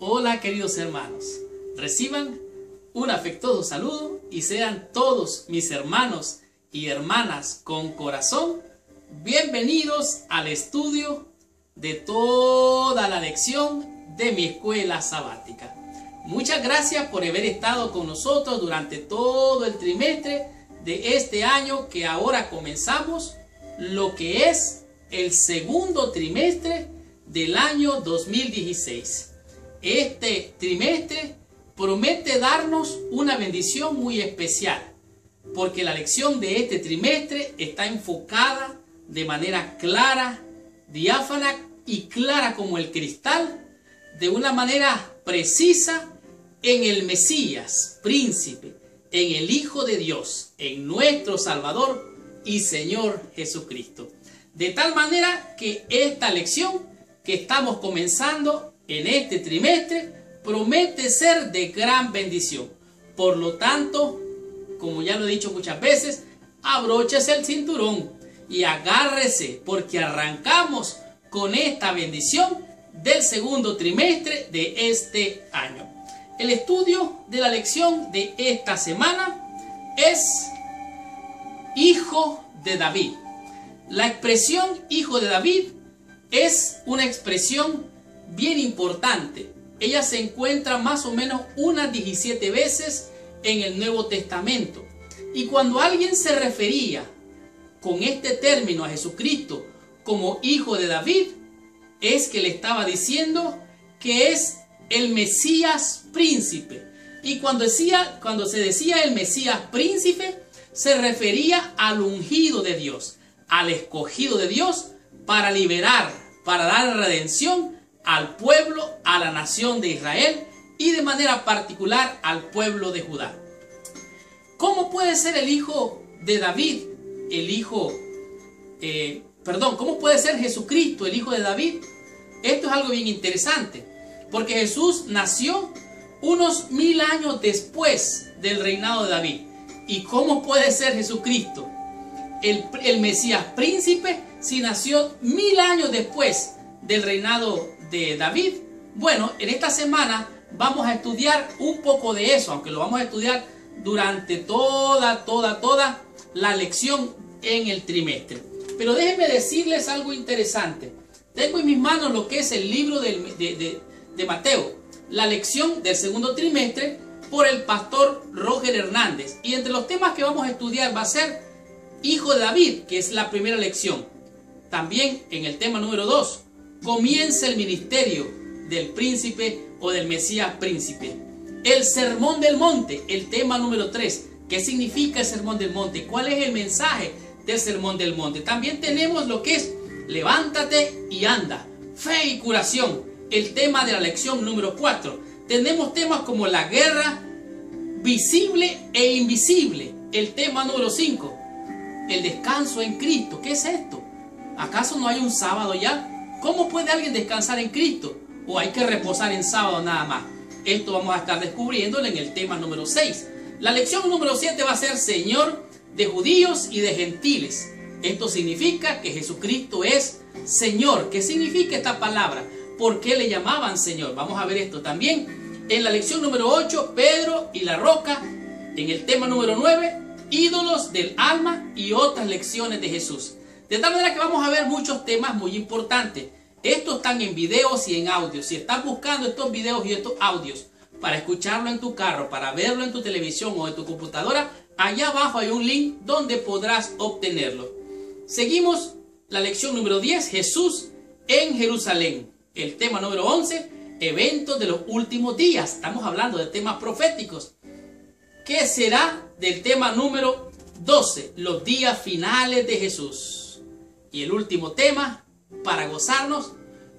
Hola queridos hermanos, reciban un afectuoso saludo y sean todos mis hermanos y hermanas con corazón bienvenidos al estudio de toda la lección de mi escuela sabática. Muchas gracias por haber estado con nosotros durante todo el trimestre de este año que ahora comenzamos, lo que es el segundo trimestre del año 2016. Este trimestre promete darnos una bendición muy especial, porque la lección de este trimestre está enfocada de manera clara, diáfana y clara como el cristal, de una manera precisa en el Mesías, príncipe, en el Hijo de Dios, en nuestro Salvador y Señor Jesucristo. De tal manera que esta lección que estamos comenzando en este trimestre promete ser de gran bendición. Por lo tanto, como ya lo he dicho muchas veces, abróchese el cinturón y agárrese, porque arrancamos con esta bendición del segundo trimestre de este año. El estudio de la lección de esta semana es Hijo de David. La expresión Hijo de David es una expresión bien importante. Ella se encuentra más o menos unas 17 veces en el Nuevo Testamento. Y cuando alguien se refería con este término a Jesucristo como Hijo de David, es que le estaba diciendo que es el Mesías príncipe. Y cuando se decía el Mesías príncipe, se refería al ungido de Dios, al escogido de Dios para liberar, para dar redención al pueblo, a la nación de Israel y de manera particular al pueblo de Judá. ¿Cómo puede ser el Hijo de David, cómo puede ser Jesucristo el Hijo de David? Esto es algo bien interesante, porque Jesús nació unos 1000 años después del reinado de David. ¿Y cómo puede ser Jesucristo el Mesías príncipe si nació 1000 años después del reinado de David? Bueno, en esta semana vamos a estudiar un poco de eso, aunque lo vamos a estudiar durante toda la lección en el trimestre. Pero déjenme decirles algo interesante. Tengo en mis manos lo que es el libro de Mateo, la lección del segundo trimestre por el pastor Roger Hernández. Y entre los temas que vamos a estudiar va a ser Hijo de David, que es la primera lección. También en el tema número 2, comienza el ministerio del príncipe o del Mesías príncipe. El sermón del monte, el tema número 3. ¿Qué significa el sermón del monte? ¿Cuál es el mensaje del sermón del monte? También tenemos lo que es levántate y anda, fe y curación, el tema de la lección número 4. Tenemos temas como la guerra visible e invisible, el tema número 5. El descanso en Cristo. ¿Qué es esto? ¿Acaso no hay un sábado ya? ¿Cómo puede alguien descansar en Cristo? ¿O hay que reposar en sábado nada más? Esto vamos a estar descubriéndolo en el tema número 6. La lección número 7 va a ser Señor de judíos y de gentiles. Esto significa que Jesucristo es Señor. ¿Qué significa esta palabra? ¿Por qué le llamaban Señor? Vamos a ver esto también. En la lección número 8, Pedro y la roca. En el tema número 9, ídolos del alma y otras lecciones de Jesús. De tal manera que vamos a ver muchos temas muy importantes. Estos están en videos y en audios. Si estás buscando estos videos y estos audios para escucharlo en tu carro, para verlo en tu televisión o en tu computadora, allá abajo hay un link donde podrás obtenerlo. Seguimos la lección número 10, Jesús en Jerusalén. El tema número 11, eventos de los últimos días. Estamos hablando de temas proféticos. ¿Qué será del tema número 12? Los días finales de Jesús. Y el último tema, para gozarnos,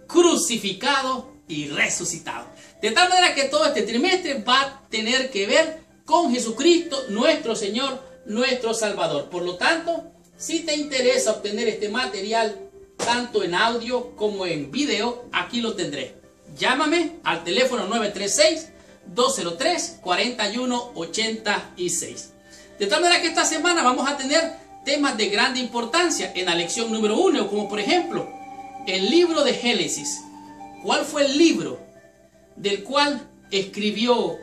crucificado y resucitado. De tal manera que todo este trimestre va a tener que ver con Jesucristo, nuestro Señor, nuestro Salvador. Por lo tanto, si te interesa obtener este material, tanto en audio como en video, aquí lo tendré. Llámame al teléfono 936-203-4186. De tal manera que esta semana vamos a tener temas de grande importancia en la lección número 1, como por ejemplo, el libro de Génesis. ¿Cuál fue el libro del cual escribió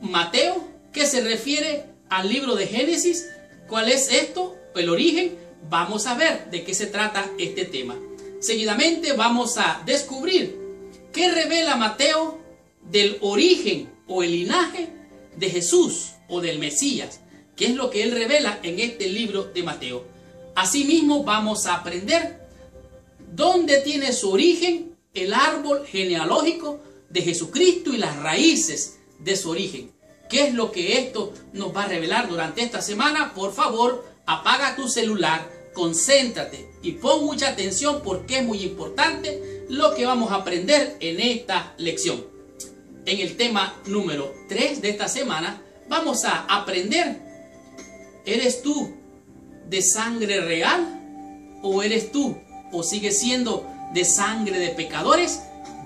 Mateo, que se refiere al libro de Génesis. ¿Cuál es esto? El origen. Vamos a ver de qué se trata este tema. Seguidamente vamos a descubrir qué revela Mateo del origen o el linaje de Jesús o del Mesías, que es lo que él revela en este libro de Mateo. Asimismo vamos a aprender dónde tiene su origen el árbol genealógico de Jesucristo y las raíces de su origen. ¿Qué es lo que esto nos va a revelar durante esta semana? Por favor, apaga tu celular, concéntrate y pon mucha atención porque es muy importante lo que vamos a aprender en esta lección. En el tema número 3 de esta semana vamos a aprender: ¿eres tú de sangre real o eres tú o sigues siendo de sangre de pecadores?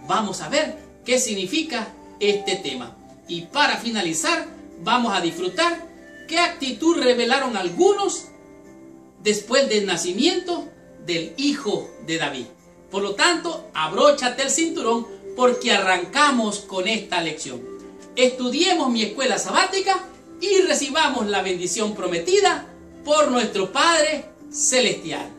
Vamos a ver qué significa este tema. Y para finalizar, vamos a disfrutar qué actitud revelaron algunos después del nacimiento del hijo de David. Por lo tanto, abróchate el cinturón porque arrancamos con esta lección. Estudiemos mi escuela sabática y recibamos la bendición prometida por nuestro Padre Celestial.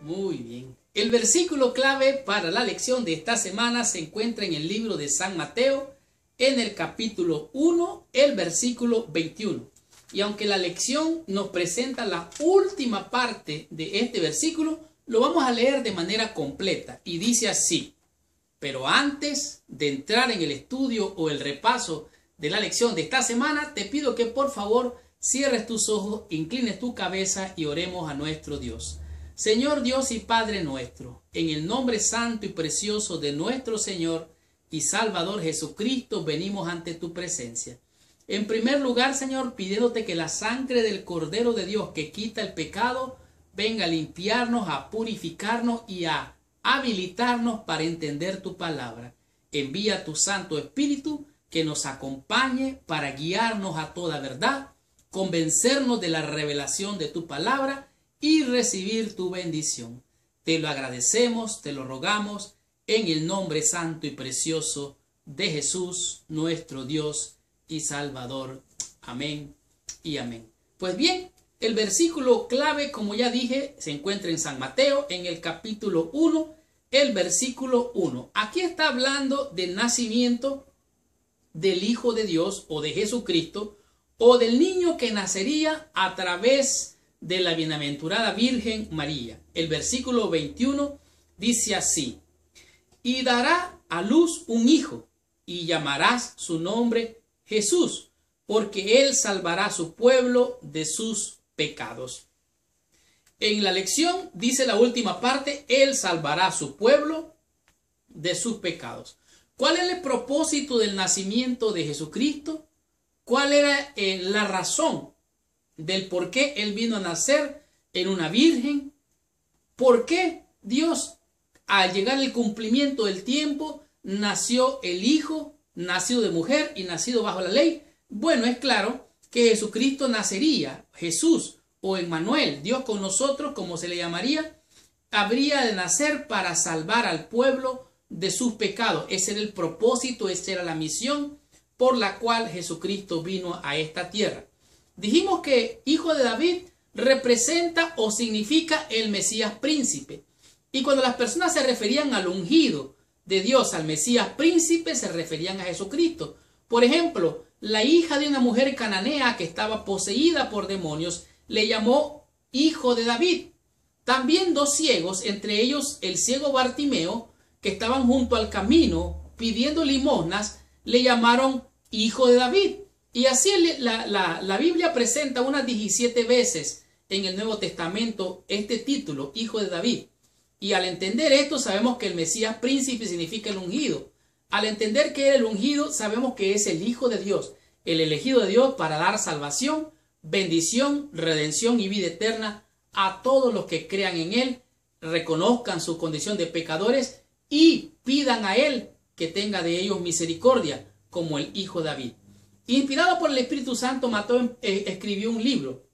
Muy bien. El versículo clave para la lección de esta semana se encuentra en el libro de San Mateo, en el capítulo 1, el versículo 21. Y aunque la lección nos presenta la última parte de este versículo, lo vamos a leer de manera completa. Y dice así: pero antes de entrar en el estudio o el repaso de la lección de esta semana, te pido que por favor cierres tus ojos, inclines tu cabeza y oremos a nuestro Dios. Señor Dios y Padre nuestro, en el nombre santo y precioso de nuestro Señor y Salvador Jesucristo, venimos ante tu presencia. En primer lugar, Señor, pidiéndote que la sangre del Cordero de Dios que quita el pecado venga a limpiarnos, a purificarnos y a habilitarnos para entender tu palabra. Envía tu Santo Espíritu que nos acompañe para guiarnos a toda verdad, convencernos de la revelación de tu palabra y recibir tu bendición. Te lo agradecemos, te lo rogamos, en el nombre santo y precioso de Jesús, nuestro Dios y Salvador. Amén y amén. Pues bien, el versículo clave, como ya dije, se encuentra en San Mateo, en el capítulo 1, el versículo 1. Aquí está hablando del nacimiento del Hijo de Dios o de Jesucristo, o del niño que nacería a través de la bienaventurada Virgen María. El versículo 21 dice así: y dará a luz un hijo, y llamarás su nombre Jesús, porque él salvará a su pueblo de sus pecados. En la lección dice la última parte: él salvará a su pueblo de sus pecados. ¿Cuál es el propósito del nacimiento de Jesucristo? ¿Cuál era la razón del por qué él vino a nacer en una virgen? ¿Por qué Dios, al llegar el cumplimiento del tiempo, nació el Hijo, nacido de mujer y nacido bajo la ley? Bueno, es claro que Jesucristo nacería, Jesús o Emmanuel, Dios con nosotros, como se le llamaría, habría de nacer para salvar al pueblo de sus pecados. Ese era el propósito, esa era la misión por la cual Jesucristo vino a esta tierra. Dijimos que Hijo de David representa o significa el Mesías príncipe. Y cuando las personas se referían al ungido de Dios, al Mesías príncipe, se referían a Jesucristo. Por ejemplo, la hija de una mujer cananea que estaba poseída por demonios le llamó Hijo de David. También dos ciegos, entre ellos el ciego Bartimeo, que estaban junto al camino pidiendo limosnas, le llamaron Hijo de David. Y así la Biblia presenta unas 17 veces en el Nuevo Testamento este título, Hijo de David. Y al entender esto, sabemos que el Mesías príncipe significa el ungido. Al entender que era el ungido, sabemos que es el Hijo de Dios, el elegido de Dios para dar salvación, bendición, redención y vida eterna a todos los que crean en Él, reconozcan su condición de pecadores y pidan a Él que tenga de ellos misericordia, como el Hijo David. Inspirado por el Espíritu Santo, Mateo escribió un libro.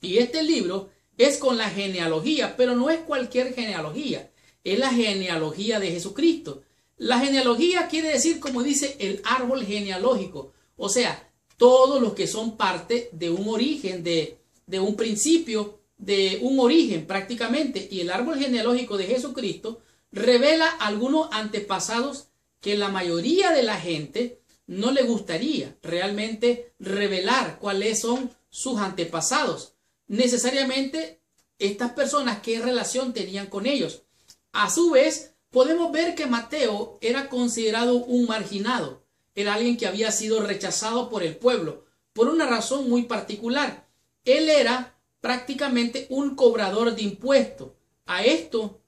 Y este libro es con la genealogía, pero no es cualquier genealogía. Es la genealogía de Jesucristo. La genealogía quiere decir, como dice, el árbol genealógico. O sea, todos los que son parte de un origen, de un principio, de un origen prácticamente. Y el árbol genealógico de Jesucristo revela algunos antepasados que la mayoría de la gente no le gustaría realmente revelar cuáles son sus antepasados. Necesariamente estas personas, ¿qué relación tenían con ellos? A su vez, podemos ver que Mateo era considerado un marginado. Era alguien que había sido rechazado por el pueblo por una razón muy particular. Él era prácticamente un cobrador de impuestos. A esto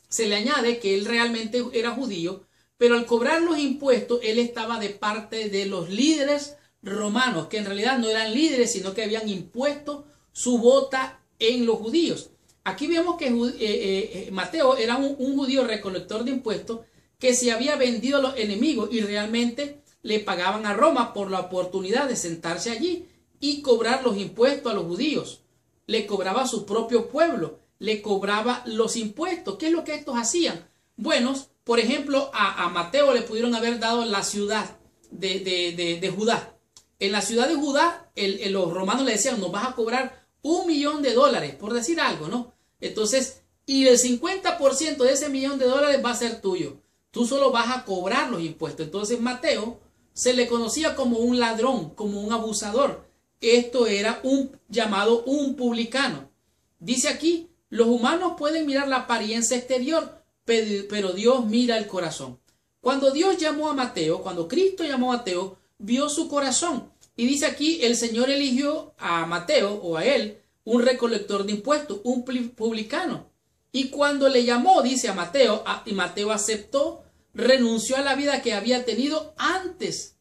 se le añade que él realmente era judío, pero al cobrar los impuestos, él estaba de parte de los líderes romanos, que en realidad no eran líderes, sino que habían impuesto su bota en los judíos. Aquí vemos que Mateo era un judío recolector de impuestos que se había vendido a los enemigos y realmente le pagaban a Roma por la oportunidad de sentarse allí y cobrar los impuestos a los judíos. Le cobraba a su propio pueblo, le cobraba los impuestos. ¿Qué es lo que estos hacían? Bueno, por ejemplo, a Mateo le pudieron haber dado la ciudad de Judá. En la ciudad de Judá, los romanos le decían, nos vas a cobrar $1.000.000, por decir algo, ¿no? Entonces, y el 50% de ese $1.000.000 va a ser tuyo. Tú solo vas a cobrar los impuestos. Entonces, Mateo se le conocía como un ladrón, como un abusador. Esto era llamado un publicano. Dice aquí, los humanos pueden mirar la apariencia exterior, pero Dios mira el corazón. Cuando Dios llamó a Mateo, cuando Cristo llamó a Mateo, vio su corazón. Y dice aquí, el Señor eligió a Mateo, o a él, un recolector de impuestos, un publicano. Y cuando le llamó, dice a Mateo, y Mateo aceptó, renunció a la vida que había tenido antes,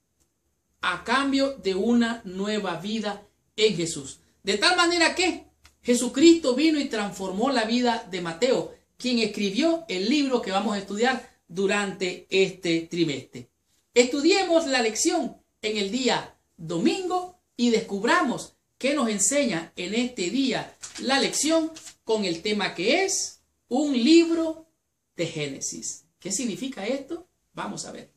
a cambio de una nueva vida en Jesús. De tal manera que Jesucristo vino y transformó la vida de Mateo, quien escribió el libro que vamos a estudiar durante este trimestre. Estudiemos la lección en el día domingo y descubramos qué nos enseña en este día la lección con el tema que es un libro de Génesis. ¿Qué significa esto? Vamos a ver.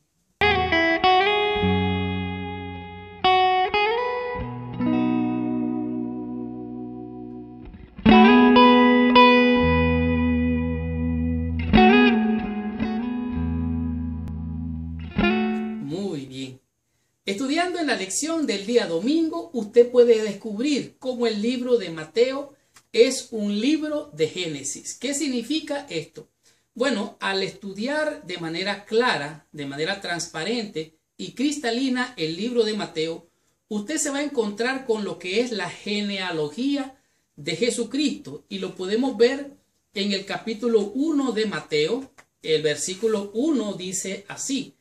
Muy bien. Estudiando en la lección del día domingo, usted puede descubrir cómo el libro de Mateo es un libro de Génesis. ¿Qué significa esto? Bueno, al estudiar de manera clara, de manera transparente y cristalina el libro de Mateo, usted se va a encontrar con lo que es la genealogía de Jesucristo. Y lo podemos ver en el capítulo 1 de Mateo. El versículo 1 dice así: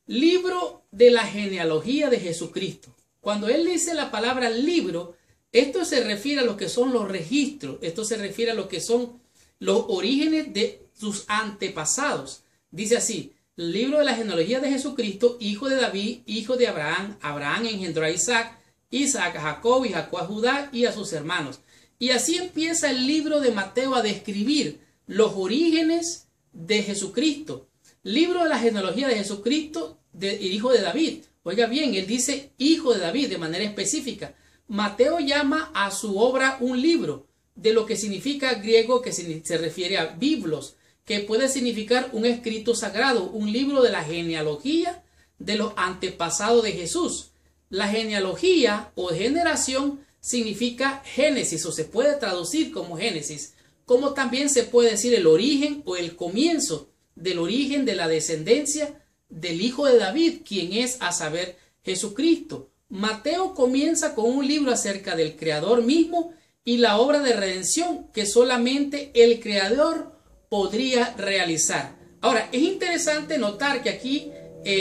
libro de la genealogía de Jesucristo. Cuando él dice la palabra libro, esto se refiere a lo que son los registros, esto se refiere a lo que son los orígenes de sus antepasados. Dice así: libro de la genealogía de Jesucristo, hijo de David, hijo de Abraham. Abraham engendró a Isaac, Isaac a Jacob y Jacob a Judá y a sus hermanos. Y así empieza el libro de Mateo a describir los orígenes de Jesucristo. Libro de la genealogía de Jesucristo, hijo de David. Oiga bien, él dice hijo de David de manera específica. Mateo llama a su obra un libro, de lo que significa griego, que se refiere a biblos, que puede significar un escrito sagrado, un libro de la genealogía de los antepasados de Jesús. La genealogía o generación significa Génesis, o se puede traducir como Génesis, como también se puede decir el origen o el comienzo del origen de la descendencia del hijo de David, quien es, a saber, Jesucristo. Mateo comienza con un libro acerca del Creador mismo y la obra de redención que solamente el Creador podría realizar. Ahora, es interesante notar que aquí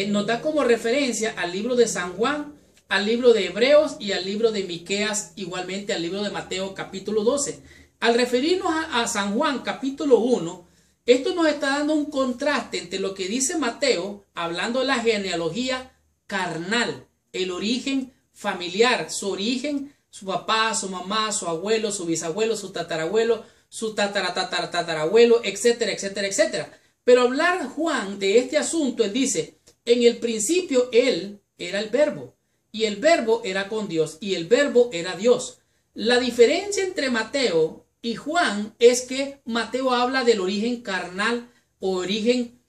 nos da como referencia al libro de San Juan, al libro de Hebreos y al libro de Miqueas, igualmente al libro de Mateo capítulo 12. Al referirnos a San Juan capítulo 1, esto nos está dando un contraste entre lo que dice Mateo, hablando de la genealogía carnal, el origen familiar, su origen, su papá, su mamá, su abuelo, su bisabuelo, su tatarabuelo, su tatarabuelo, etcétera, etcétera, etcétera. Pero hablar Juan de este asunto, él dice, en el principio él era el verbo, y el verbo era con Dios, y el verbo era Dios. La diferencia entre Mateo y Juan es que Mateo habla del origen carnal o origen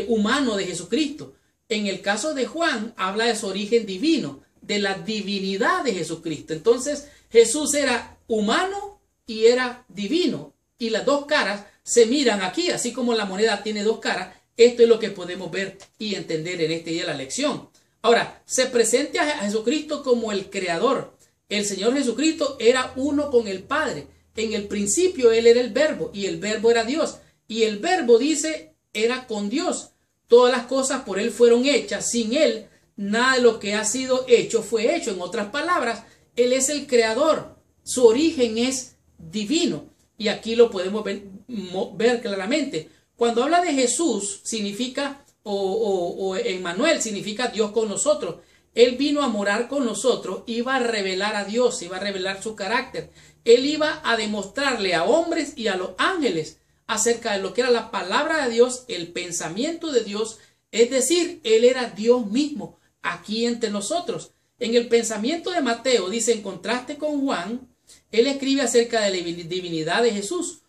humano de Jesucristo. En el caso de Juan habla de su origen divino, de la divinidad de Jesucristo. Entonces Jesús era humano y era divino, y las dos caras se miran aquí, así como la moneda tiene dos caras. Esto es lo que podemos ver y entender en este día de la lección. Ahora, se presenta a Jesucristo como el creador. El Señor Jesucristo era uno con el Padre. En el principio Él era el verbo, y el verbo era Dios. Y el verbo, dice, era con Dios. Todas las cosas por Él fueron hechas. Sin Él, nada de lo que ha sido hecho fue hecho. En otras palabras, Él es el creador. Su origen es divino. Y aquí lo podemos ver claramente. Cuando habla de Jesús, significa, o Emmanuel, significa Dios con nosotros. Él vino a morar con nosotros, iba a revelar a Dios, iba a revelar su carácter. Él iba a demostrarle a hombres y a los ángeles acerca de lo que era la palabra de Dios, el pensamiento de Dios. Es decir, Él era Dios mismo aquí entre nosotros. En el pensamiento de Mateo, dice, en contraste con Juan, él escribe acerca de la divinidad de Jesús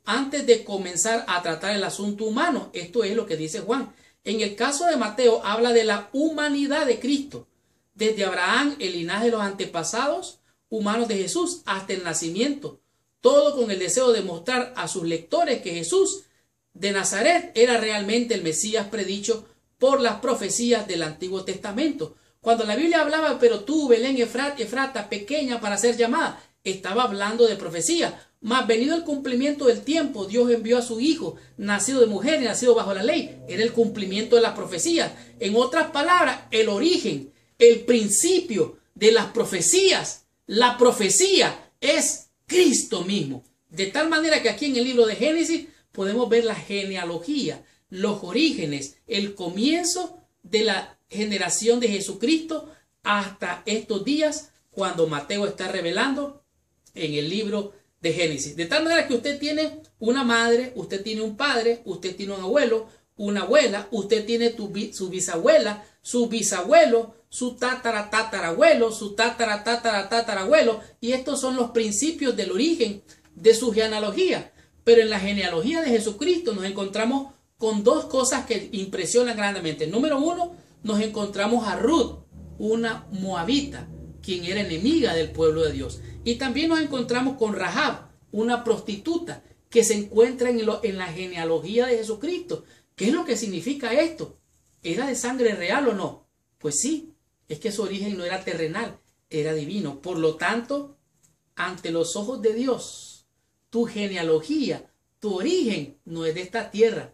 antes de comenzar a tratar el asunto humano. Esto es lo que dice Juan. En el caso de Mateo habla de la humanidad de Cristo, desde Abraham, el linaje de los antepasados humanos de Jesús, hasta el nacimiento, todo con el deseo de mostrar a sus lectores que Jesús de Nazaret era realmente el Mesías predicho por las profecías del Antiguo Testamento. Cuando la Biblia hablaba, pero tú, Belén Efrata, pequeña para ser llamada, estaba hablando de profecía. Mas venido el cumplimiento del tiempo, Dios envió a su Hijo, nacido de mujer y nacido bajo la ley. Era el cumplimiento de las profecías. En otras palabras, el origen, el principio de las profecías. La profecía es Cristo mismo. De tal manera que aquí en el libro de Génesis podemos ver la genealogía, los orígenes, el comienzo de la generación de Jesucristo hasta estos días, cuando Mateo está revelando en el libro de Génesis. De tal manera que usted tiene una madre, usted tiene un padre, usted tiene un abuelo, una abuela, usted tiene su bisabuela, su bisabuelo, su tatarabuelo, su tatarabuelo, y estos son los principios del origen de su genealogía. Pero en la genealogía de Jesucristo nos encontramos con dos cosas que impresionan grandemente. Número uno, nos encontramos a Ruth, una moabita, quien era enemiga del pueblo de Dios. Y también nos encontramos con Rahab, una prostituta, que se encuentra en la genealogía de Jesucristo. ¿Qué es lo que significa esto? ¿Era de sangre real o no? Pues sí, es que su origen no era terrenal, era divino. Por lo tanto, ante los ojos de Dios, tu genealogía, tu origen no es de esta tierra,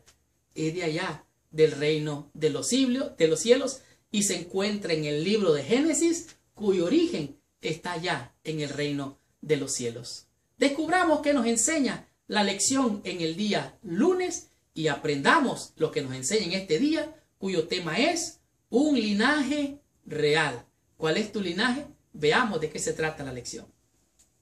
es de allá, del reino de los cielos, y se encuentra en el libro de Génesis, cuyo origen está allá en el reino de los cielos. Descubramos qué nos enseña la lección en el día lunes y aprendamos lo que nos enseña en este día, cuyo tema es un linaje real. ¿Cuál es tu linaje? Veamos de qué se trata la lección.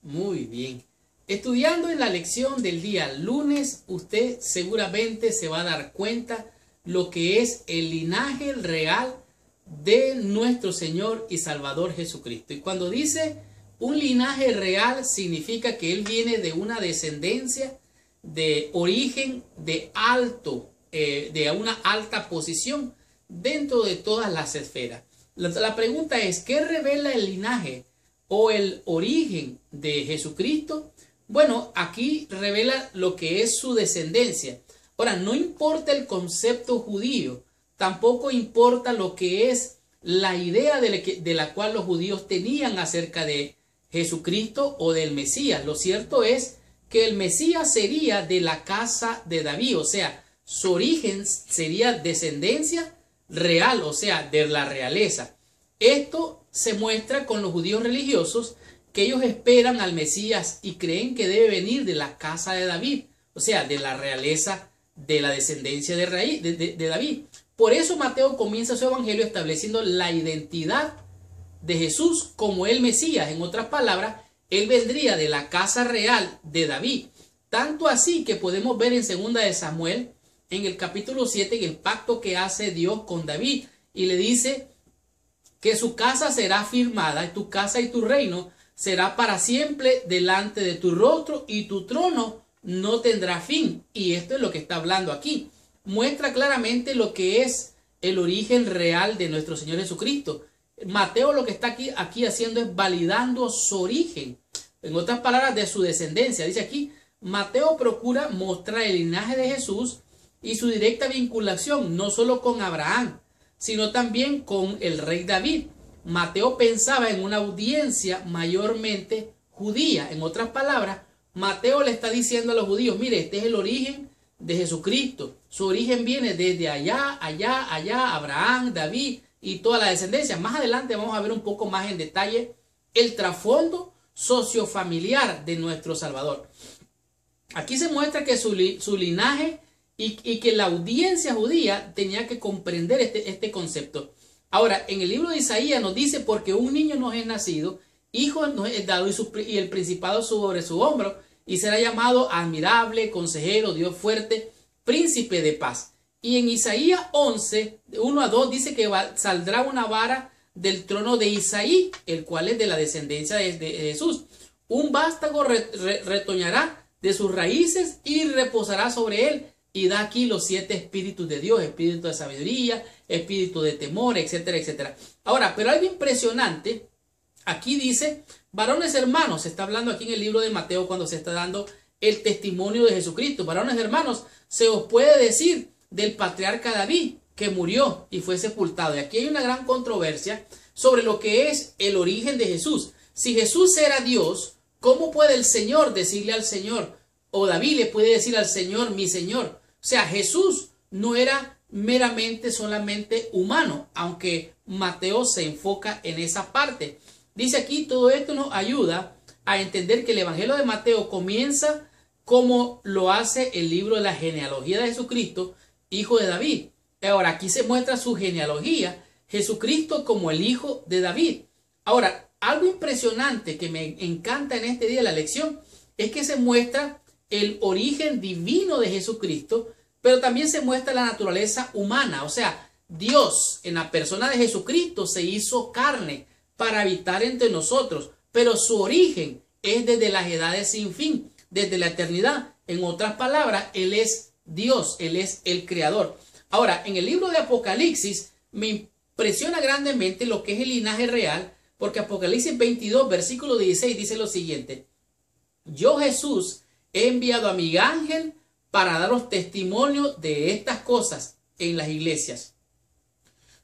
Muy bien. Estudiando en la lección del día lunes, usted seguramente se va a dar cuenta lo que es el linaje real de nuestro Señor y Salvador Jesucristo. Y cuando dice un linaje real, significa que Él viene de una descendencia de origen de una alta posición dentro de todas las esferas. La pregunta es, ¿qué revela el linaje o el origen de Jesucristo? Bueno, aquí revela lo que es su descendencia. Ahora, no importa el concepto judío, tampoco importa lo que es la idea de la cual los judíos tenían acerca de Jesucristo o del Mesías. Lo cierto es que el Mesías sería de la casa de David, o sea, su origen sería descendencia real, o sea, de la realeza. Esto se muestra con los judíos religiosos, que ellos esperan al Mesías y creen que debe venir de la casa de David, o sea, de la realeza, de la descendencia de David. Por eso Mateo comienza su evangelio estableciendo la identidad de Jesús como el Mesías. En otras palabras, Él vendría de la casa real de David. Tanto así que podemos ver en 2 de Samuel, en el capítulo 7, en el pacto que hace Dios con David, y le dice que su casa será firmada, tu casa y tu reino será para siempre delante de tu rostro, y tu trono no tendrá fin. Y esto es lo que está hablando aquí. Muestra claramente lo que es el origen real de nuestro Señor Jesucristo. Mateo lo que está aquí haciendo es validando su origen. En otras palabras, de su descendencia. Dice aquí, Mateo procura mostrar el linaje de Jesús y su directa vinculación, no solo con Abraham, sino también con el rey David. Mateo pensaba en una audiencia mayormente judía. En otras palabras, Mateo le está diciendo a los judíos, mire, este es el origen de Jesucristo. Su origen viene desde allá, Abraham, David y toda la descendencia. Más adelante vamos a ver un poco más en detalle el trasfondo sociofamiliar de nuestro Salvador. Aquí se muestra que su linaje y que la audiencia judía tenía que comprender este concepto. Ahora, en el libro de Isaías nos dice, porque un niño nos es nacido, hijo nos es dado y el principado sobre su hombro, y será llamado admirable, consejero, Dios fuerte, príncipe de paz. Y en Isaías 11, 1 a 2, dice que saldrá una vara del trono de Isaí, el cual es de la descendencia de Jesús. Un vástago retoñará de sus raíces y reposará sobre él. Y da aquí los 7 espíritus de Dios, espíritu de sabiduría, espíritu de temor, etcétera, etcétera. Ahora, pero algo impresionante, aquí dice, varones hermanos, se está hablando aquí en el libro de Mateo cuando se está dando el testimonio de Jesucristo. Varones hermanos, se os puede decir del patriarca David, que murió y fue sepultado. Y aquí hay una gran controversia sobre lo que es el origen de Jesús. Si Jesús era Dios, ¿cómo puede el Señor decirle al Señor? O David le puede decir al Señor, mi Señor. O sea, Jesús no era meramente solamente humano, aunque Mateo se enfoca en esa parte. Dice aquí, todo esto nos ayuda a entender que el Evangelio de Mateo comienza como lo hace el libro de la genealogía de Jesucristo, hijo de David. Ahora, aquí se muestra su genealogía, Jesucristo como el hijo de David. Ahora, algo impresionante que me encanta en este día de la lección es que se muestra el origen divino de Jesucristo, pero también se muestra la naturaleza humana. O sea, Dios en la persona de Jesucristo se hizo carne para habitar entre nosotros, pero su origen es desde las edades sin fin, desde la eternidad. En otras palabras, Él es Dios, Él es el creador. Ahora, en el libro de Apocalipsis me impresiona grandemente lo que es el linaje real, porque Apocalipsis 22, versículo 16 dice lo siguiente: yo, Jesús, he enviado a mi ángel para daros testimonio de estas cosas en las iglesias.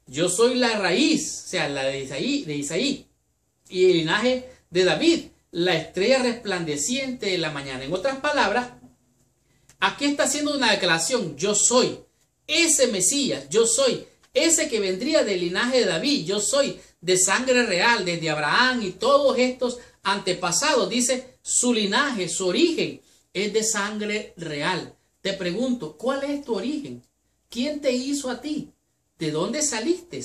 Yo soy la raíz, o sea, la de Isaí, y el linaje de David, la estrella resplandeciente de la mañana. En otras palabras, aquí está haciendo una declaración: yo soy ese Mesías, yo soy ese que vendría del linaje de David, yo soy de sangre real, desde Abraham y todos estos antepasados. Dice, su linaje, su origen es de sangre real. Te pregunto, ¿cuál es tu origen? ¿Quién te hizo a ti? ¿De dónde saliste?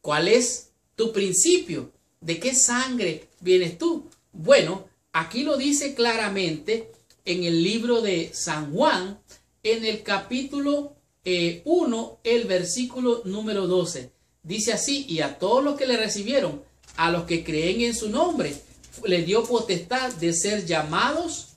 ¿Cuál es tu principio? ¿De qué sangre vienes tú? Bueno, aquí lo dice claramente en el libro de San Juan, en el capítulo 1, el versículo número 12. Dice así: y a todos los que le recibieron, a los que creen en su nombre, le dio potestad de ser llamados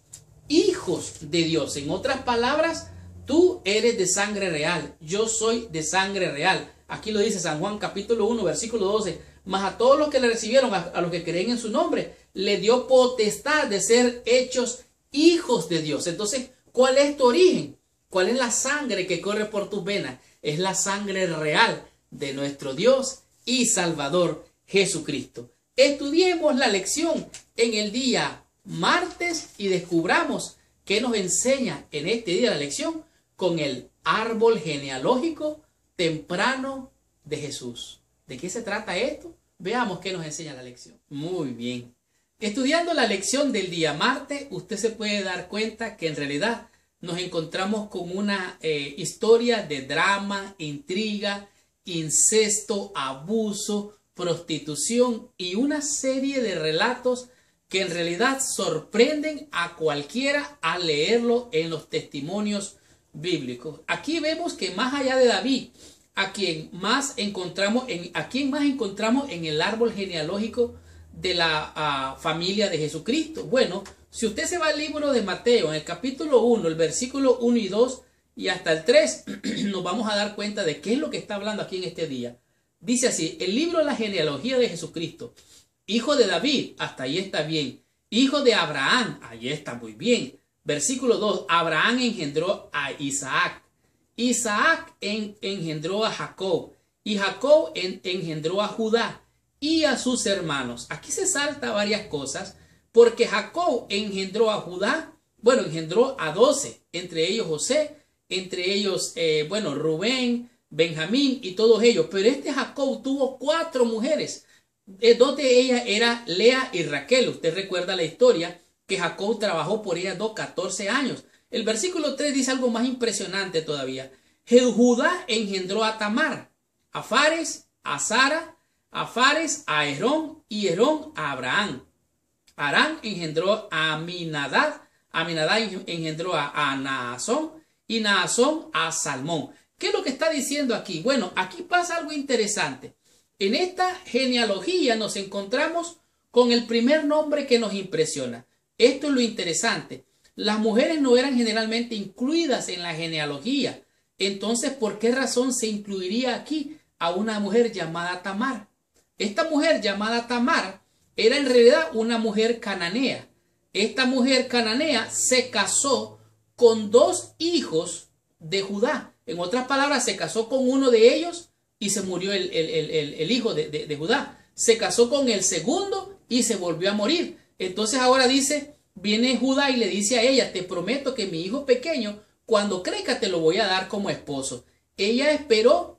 hijos de Dios. En otras palabras, tú eres de sangre real, yo soy de sangre real. Aquí lo dice San Juan capítulo 1, versículo 12. Mas a todos los que le recibieron, a los que creen en su nombre, le dio potestad de ser hechos hijos de Dios. Entonces, ¿cuál es tu origen? ¿Cuál es la sangre que corre por tus venas? Es la sangre real de nuestro Dios y Salvador Jesucristo. Estudiemos la lección en el día martes y descubramos qué nos enseña en este día la lección con el árbol genealógico temprano de Jesús. ¿De qué se trata esto? Veamos qué nos enseña la lección. Muy bien. Estudiando la lección del día martes, usted se puede dar cuenta que en realidad nos encontramos con una historia de drama, intriga, incesto, abuso, prostitución y una serie de relatos que en realidad sorprenden a cualquiera al leerlo en los testimonios bíblicos. Aquí vemos que más allá de David, a quien más encontramos en el árbol genealógico de la familia de Jesucristo. Bueno, si usted se va al libro de Mateo, en el capítulo 1, el versículo 1 y 2 y hasta el 3, nos vamos a dar cuenta de qué es lo que está hablando aquí en este día. Dice así: el libro de la genealogía de Jesucristo, hijo de David, hasta ahí está bien. Hijo de Abraham, ahí está muy bien. Versículo 2, Abraham engendró a Isaac. Isaac engendró a Jacob. Y Jacob engendró a Judá y a sus hermanos. Aquí se salta varias cosas, porque Jacob engendró a Judá, bueno, engendró a 12, entre ellos José, entre ellos, Rubén, Benjamín y todos ellos. Pero este Jacob tuvo 4 mujeres. 2 de ellas eran Lea y Raquel. Usted recuerda la historia que Jacob trabajó por ellas 14 años. El versículo 3 dice algo más impresionante todavía. Judá engendró a Tamar, a Fares, a Sara, a Fares, a Herón y Herón a Abraham. Aram engendró a Aminadab, Aminadab engendró a Naasón y Naasón a Salmón. ¿Qué es lo que está diciendo aquí? Bueno, aquí pasa algo interesante. En esta genealogía nos encontramos con el primer nombre que nos impresiona. Esto es lo interesante. Las mujeres no eran generalmente incluidas en la genealogía. Entonces, ¿por qué razón se incluiría aquí a una mujer llamada Tamar? Esta mujer llamada Tamar era en realidad una mujer cananea. Esta mujer cananea se casó con 2 hijos de Judá. En otras palabras, se casó con uno de ellos y se murió el hijo de Judá. Se casó con el segundo y se volvió a morir. Entonces ahora viene Judá y le dice a ella: te prometo que mi hijo pequeño, cuando crezca, te lo voy a dar como esposo. Ella esperó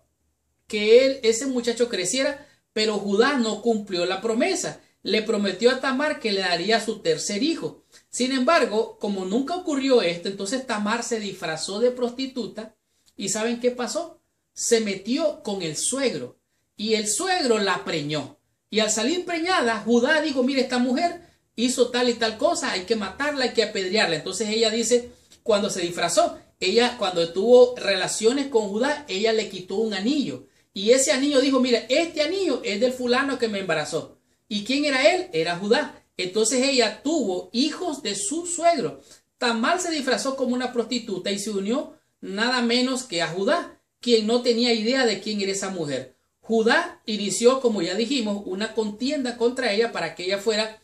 que ese muchacho creciera, pero Judá no cumplió la promesa. Le prometió a Tamar que le daría su tercer hijo. Sin embargo, como nunca ocurrió esto, entonces Tamar se disfrazó de prostituta. ¿Y saben qué pasó? Se metió con el suegro y el suegro la preñó. Y al salir preñada, Judá dijo: mire, esta mujer hizo tal y tal cosa, hay que matarla, hay que apedrearla. Entonces ella dice, cuando se disfrazó, cuando tuvo relaciones con Judá, ella le quitó un anillo. Y ese anillo dijo: mira, este anillo es del fulano que me embarazó. ¿Y quién era él? Era Judá. Entonces ella tuvo hijos de su suegro. Tamar se disfrazó como una prostituta y se unió nada menos que a Judá, quien no tenía idea de quién era esa mujer. Judá inició, como ya dijimos, una contienda contra ella para que ella fuera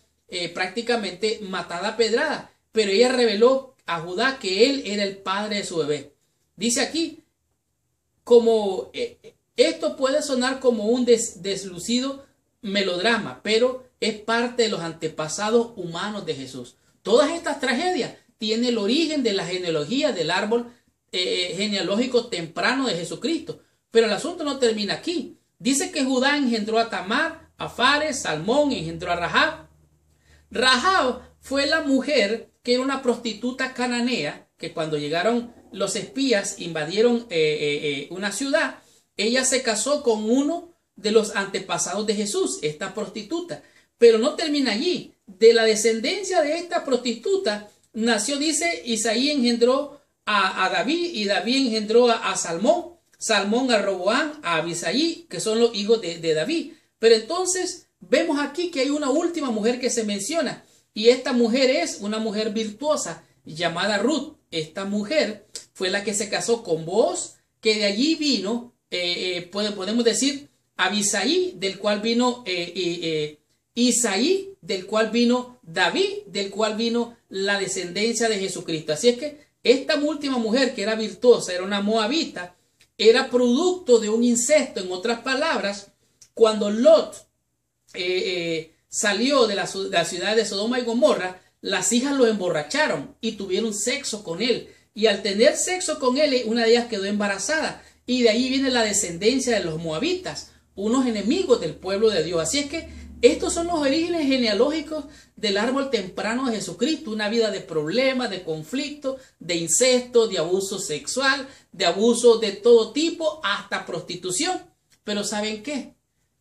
prácticamente matada a pedrada. Pero ella reveló a Judá que él era el padre de su bebé. Dice aquí, como esto puede sonar como un deslucido melodrama, pero es parte de los antepasados humanos de Jesús. Todas estas tragedias tienen el origen de la genealogía del árbol genealógico temprano de Jesucristo. Pero el asunto no termina aquí. Dice que Judá engendró a Tamar, a Fares, Salmón, engendró a Rahab. Rahab fue la mujer que era una prostituta cananea, que cuando llegaron los espías, invadieron una ciudad, ella se casó con uno de los antepasados de Jesús, esta prostituta. Pero no termina allí. De la descendencia de esta prostituta nació, dice, Isaí engendró a David, y David engendró a Salmón, Salmón a Roboam, a Abisaí, que son los hijos de David. Pero entonces vemos aquí que hay una última mujer que se menciona, y esta mujer es una mujer virtuosa llamada Ruth. Esta mujer fue la que se casó con Booz, que de allí vino, podemos decir, Abisaí, del cual vino Isaí, del cual vino David, del cual vino la descendencia de Jesucristo. Así es que esta última mujer, que era virtuosa, era una moabita, era producto de un incesto. En otras palabras, cuando Lot salió de la ciudad de Sodoma y Gomorra, las hijas lo emborracharon y tuvieron sexo con él. Y al tener sexo con él, una de ellas quedó embarazada. Y de ahí viene la descendencia de los moabitas, unos enemigos del pueblo de Dios. Así es que estos son los orígenes genealógicos del árbol temprano de Jesucristo. Una vida de problemas, de conflicto, de incesto, de abuso sexual, de abuso de todo tipo, hasta prostitución. Pero ¿saben qué?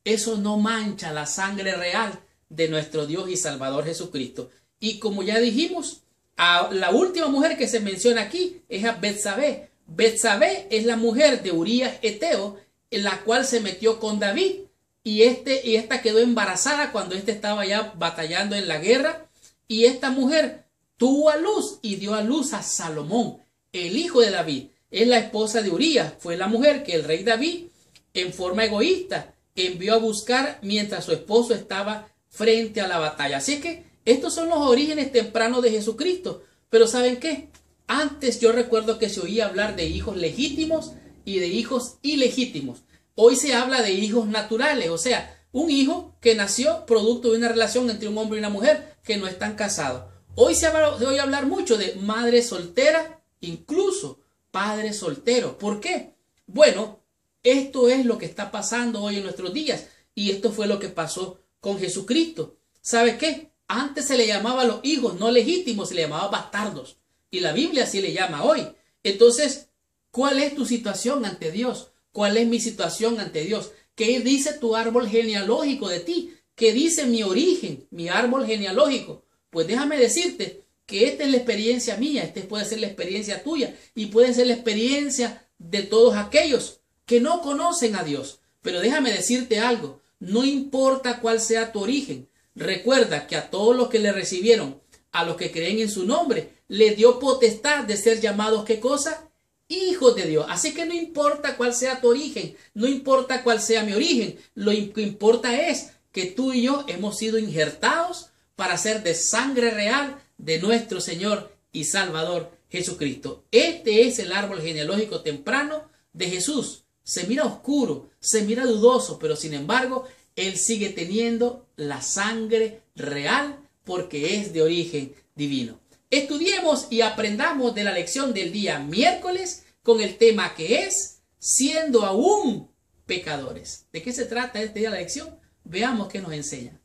Eso no mancha la sangre real de nuestro Dios y Salvador Jesucristo. Y como ya dijimos, la última mujer que se menciona aquí es a Betsabé. Betsabé es la mujer de Urías Eteo, en la cual se metió con David, y esta quedó embarazada cuando estaba ya batallando en la guerra, y esta mujer tuvo a luz y dio a luz a Salomón, el hijo de David. Es la esposa de Urías, fue la mujer que el rey David, en forma egoísta, envió a buscar mientras su esposo estaba frente a la batalla. Así que estos son los orígenes tempranos de Jesucristo. Pero ¿saben qué? Antes yo recuerdo que se oía hablar de hijos legítimos y de hijos ilegítimos. Hoy se habla de hijos naturales, o sea, un hijo que nació producto de una relación entre un hombre y una mujer que no están casados. Hoy se oye hablar mucho de madre soltera, incluso padre soltero. ¿Por qué? Bueno, esto es lo que está pasando hoy en nuestros días, y esto fue lo que pasó con Jesucristo. ¿Sabe qué? Antes se le llamaba a los hijos no legítimos, se le llamaba bastardos, y la Biblia así le llama hoy. Entonces, ¿cuál es tu situación ante Dios? ¿Cuál es mi situación ante Dios? ¿Qué dice tu árbol genealógico de ti? ¿Qué dice mi origen, mi árbol genealógico? Pues déjame decirte que esta es la experiencia mía, esta puede ser la experiencia tuya, y puede ser la experiencia de todos aquellos que no conocen a Dios. Pero déjame decirte algo, no importa cuál sea tu origen, recuerda que a todos los que le recibieron, a los que creen en su nombre, le dio potestad de ser llamados, ¿qué cosa? Hijos de Dios. Así que no importa cuál sea tu origen, no importa cuál sea mi origen, lo que importa es que tú y yo hemos sido injertados para ser de sangre real de nuestro Señor y Salvador Jesucristo. Este es el árbol genealógico temprano de Jesús. Se mira oscuro, se mira dudoso, pero sin embargo, Él sigue teniendo la sangre real porque es de origen divino. Estudiemos y aprendamos de la lección del día miércoles con el tema que es siendo aún pecadores. ¿De qué se trata este día la lección? Veamos qué nos enseña.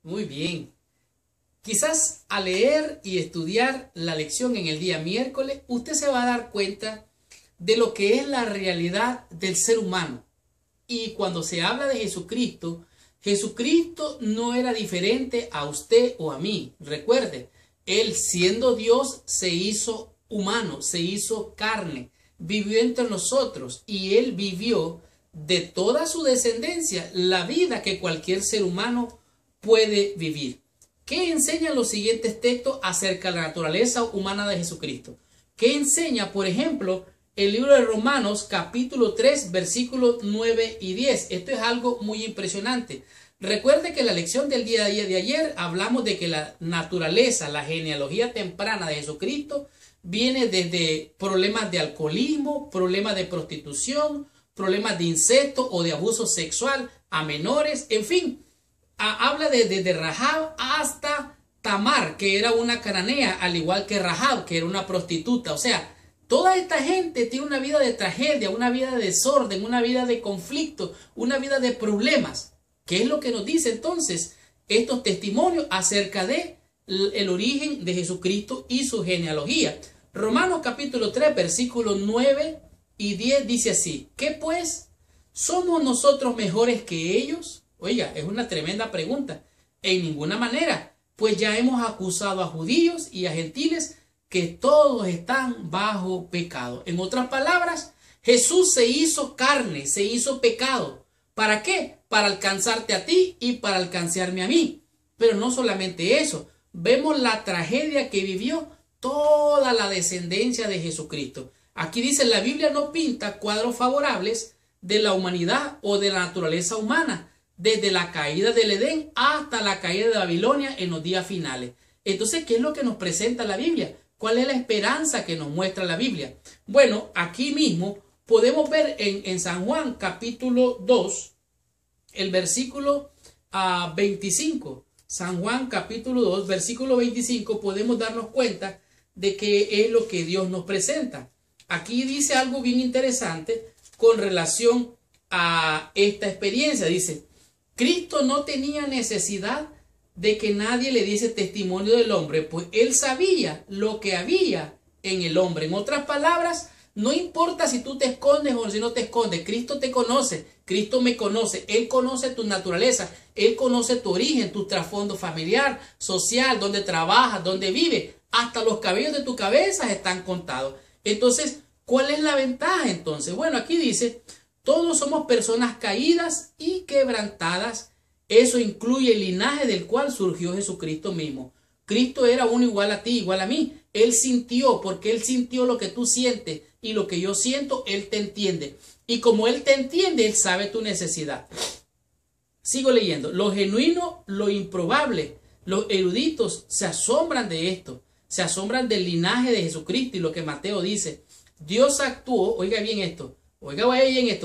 Muy bien. Quizás al leer y estudiar la lección en el día miércoles, usted se va a dar cuenta de lo que es la realidad del ser humano. Y cuando se habla de Jesucristo, Jesucristo no era diferente a usted o a mí. Recuerde, Él siendo Dios se hizo humano, se hizo carne, vivió entre nosotros y Él vivió de toda su descendencia la vida que cualquier ser humano puede vivir. ¿Qué enseñan los siguientes textos acerca de la naturaleza humana de Jesucristo? ¿Qué enseña, por ejemplo, el libro de Romanos capítulo 3 versículos 9 y 10? Esto es algo muy impresionante. Recuerde que en la lección del día de ayer hablamos de que la naturaleza, la genealogía temprana de Jesucristo viene desde problemas de alcoholismo, problemas de prostitución, problemas de incesto o de abuso sexual a menores, en fin. Habla desde Rahab hasta Tamar, que era una cananea, al igual que Rahab, que era una prostituta. O sea, toda esta gente tiene una vida de tragedia, una vida de desorden, una vida de conflicto, una vida de problemas. ¿Qué es lo que nos dice entonces estos testimonios acerca de el origen de Jesucristo y su genealogía? Romanos capítulo 3, versículos 9 y 10 dice así: ¿qué pues? ¿Somos nosotros mejores que ellos? Oiga, es una tremenda pregunta. En ninguna manera, pues ya hemos acusado a judíos y a gentiles que todos están bajo pecado. En otras palabras, Jesús se hizo carne, se hizo pecado. ¿Para qué? Para alcanzarte a ti y para alcanzarme a mí. Pero no solamente eso, vemos la tragedia que vivió toda la descendencia de Jesucristo. Aquí dice, la Biblia no pinta cuadros favorables de la humanidad o de la naturaleza humana, desde la caída del Edén hasta la caída de Babilonia en los días finales. Entonces, ¿qué es lo que nos presenta la Biblia? ¿Cuál es la esperanza que nos muestra la Biblia? Bueno, aquí mismo podemos ver en San Juan capítulo 2, el versículo 25. San Juan capítulo 2, versículo 25, podemos darnos cuenta de qué es lo que Dios nos presenta. Aquí dice algo bien interesante con relación a esta experiencia. Dice, Cristo no tenía necesidad de que nadie le diese testimonio del hombre, pues Él sabía lo que había en el hombre. En otras palabras, no importa si tú te escondes o si no te escondes, Cristo te conoce, Cristo me conoce, Él conoce tu naturaleza, Él conoce tu origen, tu trasfondo familiar, social, dónde trabajas, dónde vives, hasta los cabellos de tu cabeza están contados. Entonces, ¿cuál es la ventaja entonces? Bueno, aquí dice, todos somos personas caídas y quebrantadas. Eso incluye el linaje del cual surgió Jesucristo mismo. Cristo era uno igual a ti, igual a mí. Él sintió, porque Él sintió lo que tú sientes y lo que yo siento, Él te entiende. Y como Él te entiende, Él sabe tu necesidad. Sigo leyendo. Lo genuino, lo improbable. Los eruditos se asombran de esto. Se asombran del linaje de Jesucristo y lo que Mateo dice. Dios actuó, oiga bien esto,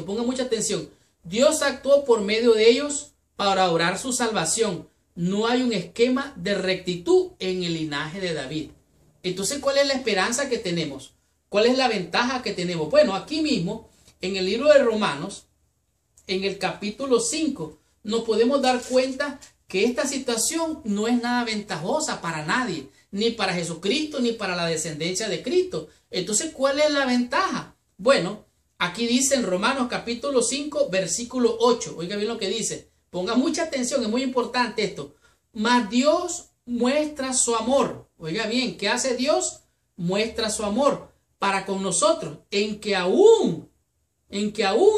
ponga mucha atención. Dios actuó por medio de ellos para obrar su salvación. No hay un esquema de rectitud en el linaje de David. Entonces, ¿cuál es la esperanza que tenemos? ¿Cuál es la ventaja que tenemos? Bueno, aquí mismo, en el libro de Romanos, en el capítulo 5, nos podemos dar cuenta que esta situación no es nada ventajosa para nadie, ni para Jesucristo, ni para la descendencia de Cristo. Entonces, ¿cuál es la ventaja? Bueno, aquí dice en Romanos capítulo 5, versículo 8. Oiga bien lo que dice. Ponga mucha atención, es muy importante esto. Mas Dios muestra su amor. Oiga bien, ¿qué hace Dios? Muestra su amor para con nosotros, en que aún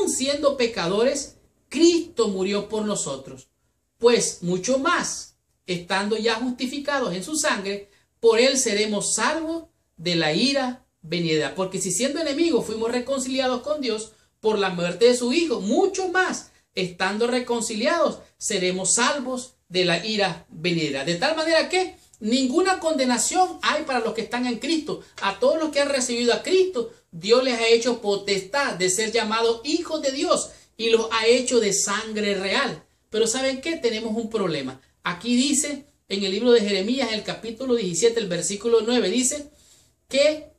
siendo pecadores, Cristo murió por nosotros. Pues mucho más, estando ya justificados en su sangre, por él seremos salvos de la ira venidera. Porque si siendo enemigos fuimos reconciliados con Dios por la muerte de su Hijo, mucho más, estando reconciliados, seremos salvos de la ira venidera. De tal manera que ninguna condenación hay para los que están en Cristo. A todos los que han recibido a Cristo, Dios les ha hecho potestad de ser llamados hijos de Dios y los ha hecho de sangre real. Pero ¿saben qué? Tenemos un problema. Aquí dice en el libro de Jeremías, en el capítulo 17, el versículo 9, dice que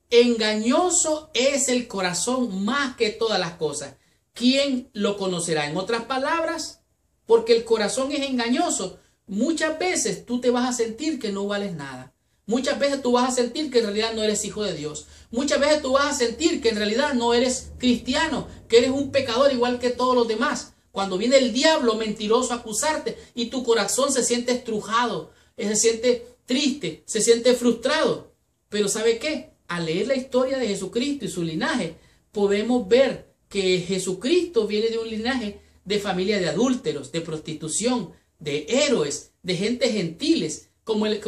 engañoso es el corazón más que todas las cosas. ¿Quién lo conocerá? En otras palabras, porque el corazón es engañoso. Muchas veces tú te vas a sentir que no vales nada. Muchas veces tú vas a sentir que en realidad no eres hijo de Dios. Muchas veces tú vas a sentir que en realidad no eres cristiano, que eres un pecador igual que todos los demás. Cuando viene el diablo mentiroso a acusarte y tu corazón se siente estrujado, se siente triste, se siente frustrado. Pero ¿sabe qué? Al leer la historia de Jesucristo y su linaje, podemos ver que Jesucristo viene de un linaje de familia de adúlteros, de prostitución, de héroes, de gente gentiles, como el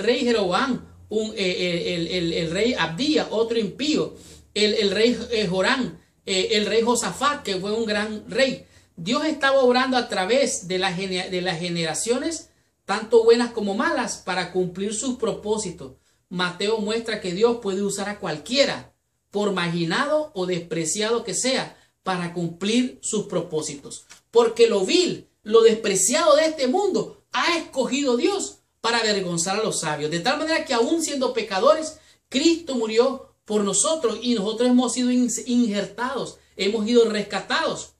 rey Jeroboam, el rey Abdías, otro impío, el rey Joram, el rey Josafat, que fue un gran rey. Dios estaba obrando a través de las generaciones, tanto buenas como malas, para cumplir sus propósitos. Mateo muestra que Dios puede usar a cualquiera, por marginado o despreciado que sea, para cumplir sus propósitos. Porque lo vil, lo despreciado de este mundo, ha escogido Dios para avergonzar a los sabios. De tal manera que aún siendo pecadores, Cristo murió por nosotros y nosotros hemos sido injertados, hemos sido rescatados.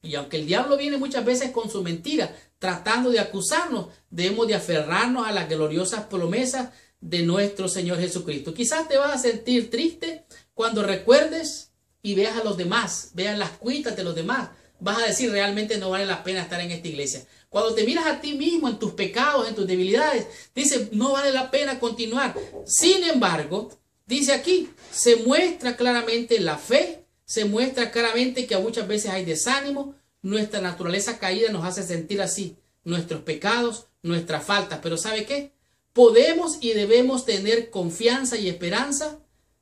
Y aunque el diablo viene muchas veces con su mentira, tratando de acusarnos, debemos de aferrarnos a las gloriosas promesas de nuestro Señor Jesucristo. Quizás te vas a sentir triste cuando recuerdes y veas a los demás, veas las cuitas de los demás. Vas a decir, realmente no vale la pena estar en esta iglesia. Cuando te miras a ti mismo en tus pecados, en tus debilidades, dices, no vale la pena continuar. Sin embargo, dice aquí, se muestra claramente la fe, se muestra claramente que muchas veces hay desánimo, nuestra naturaleza caída nos hace sentir así, nuestros pecados, nuestras faltas. Pero ¿sabe qué? Podemos y debemos tener confianza y esperanza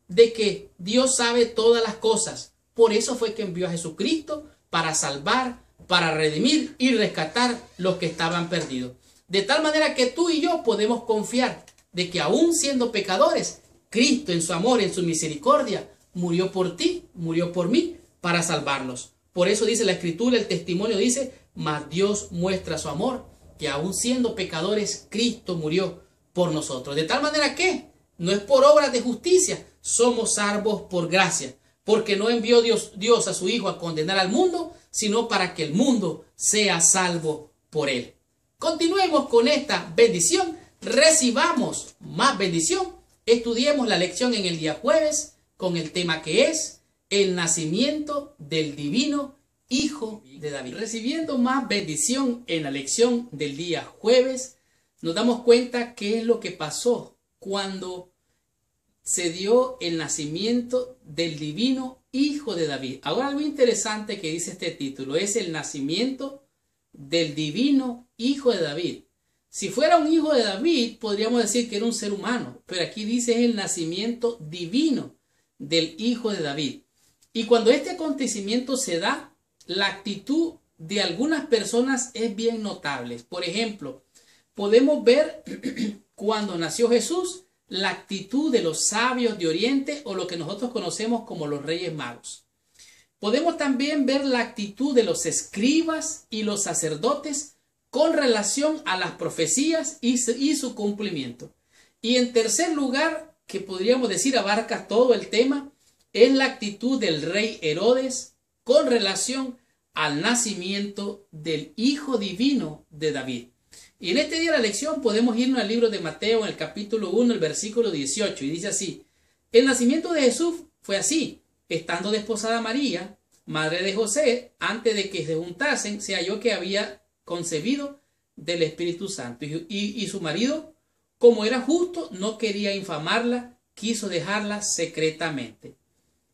de que Dios sabe todas las cosas. Por eso fue que envió a Jesucristo para salvar, para redimir y rescatar los que estaban perdidos. De tal manera que tú y yo podemos confiar de que aún siendo pecadores, Cristo en su amor, en su misericordia, murió por ti, murió por mí, para salvarnos. Por eso dice la Escritura, el testimonio dice, mas Dios muestra su amor, que aún siendo pecadores, Cristo murió por nosotros. De tal manera que no es por obras de justicia, somos salvos por gracia. Porque no envió Dios a su Hijo a condenar al mundo, sino para que el mundo sea salvo por él. Continuemos con esta bendición, recibamos más bendición, estudiemos la lección en el día jueves con el tema que es el nacimiento del divino Hijo de David. Recibiendo más bendición en la lección del día jueves, nos damos cuenta qué es lo que pasó cuando se dio el nacimiento del divino Hijo de David. Ahora algo interesante que dice este título es el nacimiento del divino Hijo de David. Si fuera un hijo de David, podríamos decir que era un ser humano, pero aquí dice el nacimiento divino del Hijo de David. Y cuando este acontecimiento se da, la actitud de algunas personas es bien notable. Por ejemplo, podemos ver cuando nació Jesús, la actitud de los sabios de Oriente o lo que nosotros conocemos como los Reyes Magos. Podemos también ver la actitud de los escribas y los sacerdotes con relación a las profecías y su cumplimiento. Y en tercer lugar, que podríamos decir abarca todo el tema, es la actitud del rey Herodes con relación al nacimiento del Hijo Divino de David. Y en este día de la lección podemos irnos al libro de Mateo en el capítulo 1, el versículo 18, y dice así: el nacimiento de Jesús fue así: estando desposada María, madre de José, antes de que se juntasen, se halló que había concebido del Espíritu Santo. Y su marido, como era justo, no quería infamarla, quiso dejarla secretamente.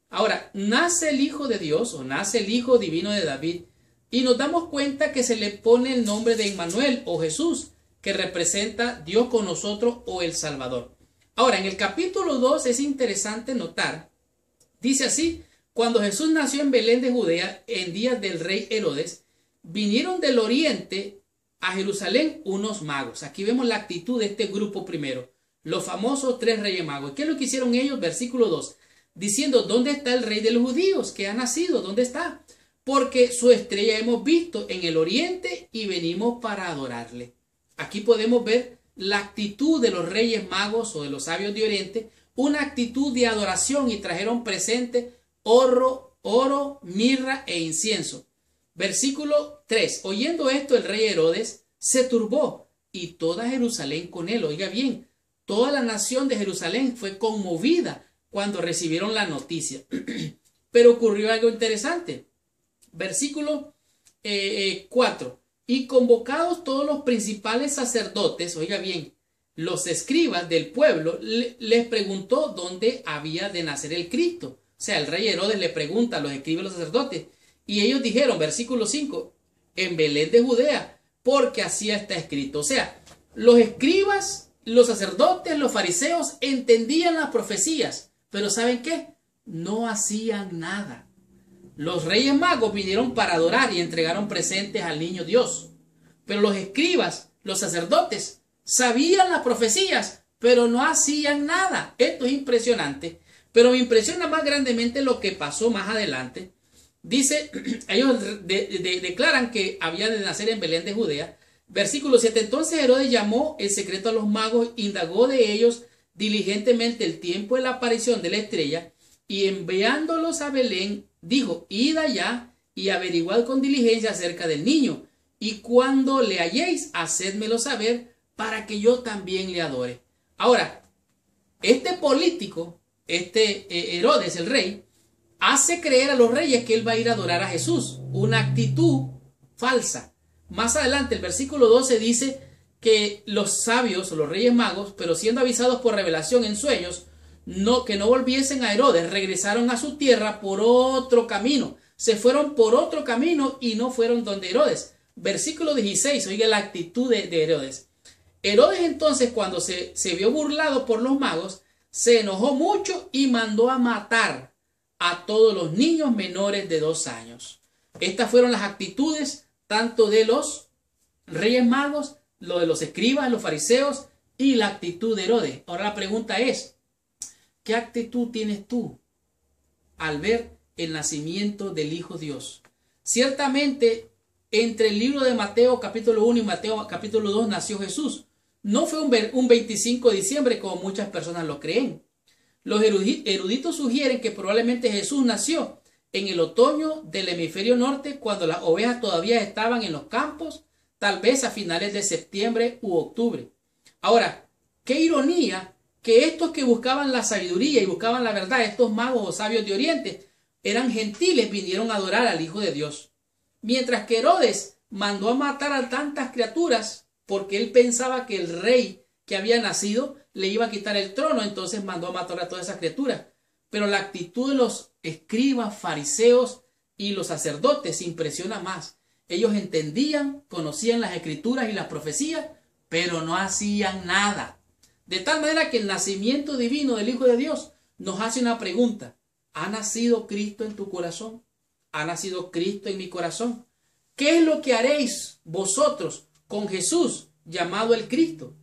Ahora, nace el Hijo de Dios, o nace el Hijo Divino de David, y nos damos cuenta que se le pone el nombre de Emmanuel, o Jesús, que representa Dios con nosotros, o el Salvador. Ahora, en el capítulo 2 es interesante notar, dice así: cuando Jesús nació en Belén de Judea, en días del rey Herodes, vinieron del oriente a Jerusalén unos magos. Aquí vemos la actitud de este grupo primero, los famosos 3 reyes magos. ¿Qué es lo que hicieron ellos? Versículo 2, diciendo: ¿dónde está el rey de los judíos que ha nacido? ¿Dónde está? Porque su estrella hemos visto en el oriente y venimos para adorarle. Aquí podemos ver la actitud de los reyes magos o de los sabios de oriente, una actitud de adoración, y trajeron presente oro, mirra e incienso. Versículo 3, oyendo esto el rey Herodes se turbó y toda Jerusalén con él. Oiga bien, toda la nación de Jerusalén fue conmovida cuando recibieron la noticia. Pero ocurrió algo interesante. Versículo 4, y convocados todos los principales sacerdotes, oiga bien, los escribas del pueblo, les preguntó dónde había de nacer el Cristo. O sea, el rey Herodes le pregunta a los escribas y los sacerdotes, y ellos dijeron, versículo 5, en Belén de Judea, porque así está escrito. O sea, los escribas, los sacerdotes, los fariseos entendían las profecías, pero ¿saben qué? No hacían nada. Los reyes magos vinieron para adorar y entregaron presentes al niño Dios. Pero los escribas, los sacerdotes, sabían las profecías, pero no hacían nada. Esto es impresionante. Pero me impresiona más grandemente lo que pasó más adelante. Dice, ellos declaran que había de nacer en Belén de Judea. Versículo 7, entonces Herodes llamó en secreto a los magos, indagó de ellos diligentemente el tiempo de la aparición de la estrella, y enviándolos a Belén, dijo, id allá y averiguad con diligencia acerca del niño, y cuando le halléis, hacedmelo saber, para que yo también le adore. Ahora, este político, Herodes, el rey, hace creer a los reyes que él va a ir a adorar a Jesús. Una actitud falsa. Más adelante, el versículo 12 dice que los sabios, o los reyes magos, pero siendo avisados por revelación en sueños, que no volviesen a Herodes, regresaron a su tierra por otro camino. Se fueron por otro camino y no fueron donde Herodes. Versículo 16, oiga la actitud de Herodes. Herodes entonces, cuando se vio burlado por los magos, se enojó mucho y mandó a matar a todos los niños menores de 2 años. Estas fueron las actitudes tanto de los reyes magos, lo de los escribas, los fariseos y la actitud de Herodes. Ahora la pregunta es, ¿qué actitud tienes tú al ver el nacimiento del Hijo Dios? Ciertamente, entre el libro de Mateo capítulo 1 y Mateo capítulo 2 nació Jesús. No fue un 25 de diciembre como muchas personas lo creen. Los eruditos sugieren que probablemente Jesús nació en el otoño del hemisferio norte, cuando las ovejas todavía estaban en los campos, tal vez a finales de septiembre u octubre. Ahora, qué ironía que estos que buscaban la sabiduría y buscaban la verdad, estos magos o sabios de Oriente, eran gentiles, vinieron a adorar al Hijo de Dios. Mientras que Herodes mandó a matar a tantas criaturas porque él pensaba que el rey que había nacido le iba a quitar el trono, entonces mandó a matar a todas esas criaturas. Pero la actitud de los escribas, fariseos y los sacerdotes impresiona más. Ellos entendían, conocían las escrituras y las profecías, pero no hacían nada. De tal manera que el nacimiento divino del Hijo de Dios nos hace una pregunta. ¿Ha nacido Cristo en tu corazón? ¿Ha nacido Cristo en mi corazón? ¿Qué es lo que haréis vosotros con Jesús llamado el Cristo?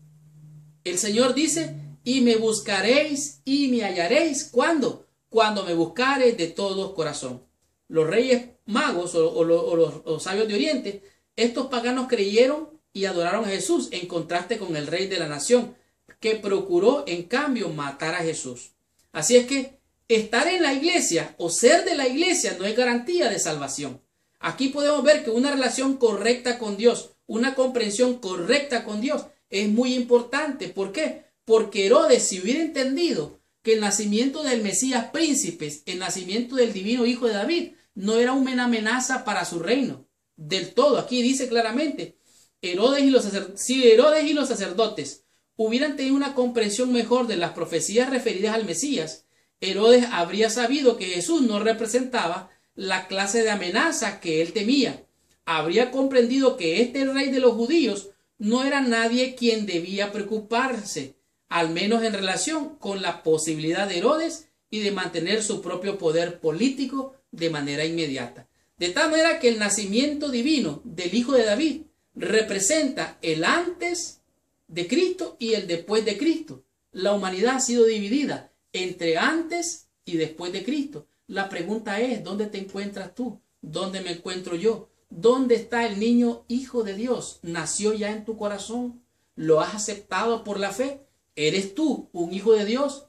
El Señor dice, y me buscaréis y me hallaréis. ¿Cuándo? Cuando me buscareis de todo corazón. Los reyes magos o los sabios de Oriente, estos paganos creyeron y adoraron a Jesús en contraste con el rey de la nación, que procuró en cambio matar a Jesús. Así es que estar en la iglesia o ser de la iglesia no es garantía de salvación. Aquí podemos ver que una relación correcta con Dios, una comprensión correcta con Dios es muy importante. ¿Por qué? Porque Herodes, si hubiera entendido que el nacimiento del Mesías príncipe, el nacimiento del divino Hijo de David, no era una amenaza para su reino. Del todo, aquí dice claramente, si Herodes y los sacerdotes hubieran tenido una comprensión mejor de las profecías referidas al Mesías, Herodes habría sabido que Jesús no representaba la clase de amenaza que él temía. Habría comprendido que este rey de los judíos no era nadie quien debía preocuparse, al menos en relación con la posibilidad de Herodes y de mantener su propio poder político de manera inmediata. De tal manera que el nacimiento divino del Hijo de David representa el antes de Cristo y el después de Cristo. La humanidad ha sido dividida entre antes y después de Cristo. La pregunta es, ¿dónde te encuentras tú? ¿Dónde me encuentro yo? ¿Dónde está el niño Hijo de Dios? ¿Nació ya en tu corazón? ¿Lo has aceptado por la fe? ¿Eres tú un hijo de Dios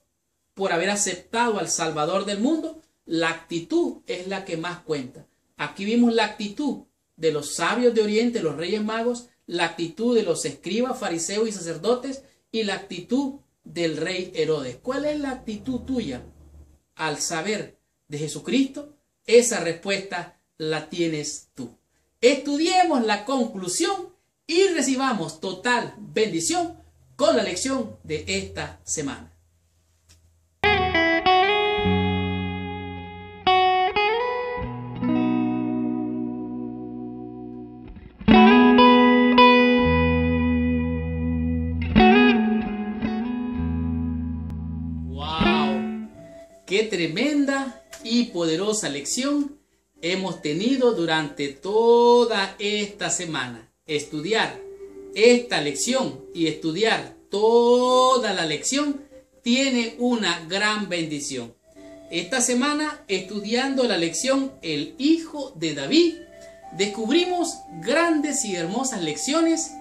por haber aceptado al Salvador del mundo? La actitud es la que más cuenta. Aquí vimos la actitud de los sabios de Oriente, los reyes magos, la actitud de los escribas, fariseos y sacerdotes y la actitud del rey Herodes. ¿Cuál es la actitud tuya al saber de Jesucristo? Esa respuesta la tienes tú. Estudiemos la conclusión y recibamos total bendición con la lección de esta semana. Qué tremenda y poderosa lección hemos tenido durante toda esta semana. Estudiar esta lección y estudiar toda la lección tiene una gran bendición. Esta semana, estudiando la lección El Hijo de David, descubrimos grandes y hermosas lecciones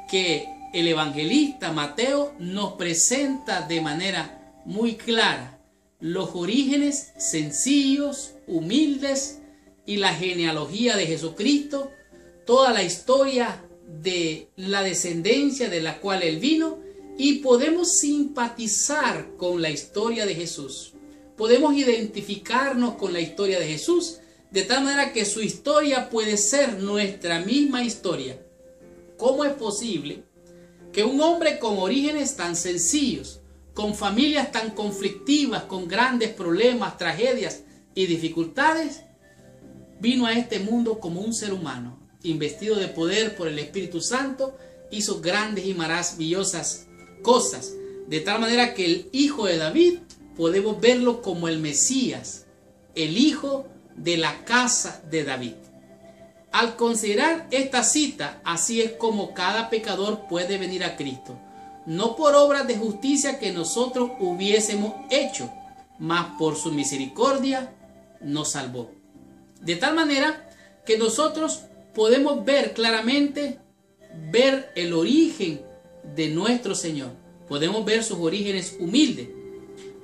que el evangelista Mateo nos presenta de manera muy clara. Los orígenes sencillos, humildes y la genealogía de Jesucristo, toda la historia de la descendencia de la cual Él vino, y podemos simpatizar con la historia de Jesús. Podemos identificarnos con la historia de Jesús, de tal manera que su historia puede ser nuestra misma historia. ¿Cómo es posible que un hombre con orígenes tan sencillos, con familias tan conflictivas, con grandes problemas, tragedias y dificultades, vino a este mundo como un ser humano, investido de poder por el Espíritu Santo, hizo grandes y maravillosas cosas, de tal manera que el Hijo de David podemos verlo como el Mesías, el Hijo de la casa de David? Al considerar esta cita, así es como cada pecador puede venir a Cristo. No por obras de justicia que nosotros hubiésemos hecho, mas por su misericordia nos salvó. De tal manera que nosotros podemos ver claramente, ver el origen de nuestro Señor. Podemos ver sus orígenes humildes.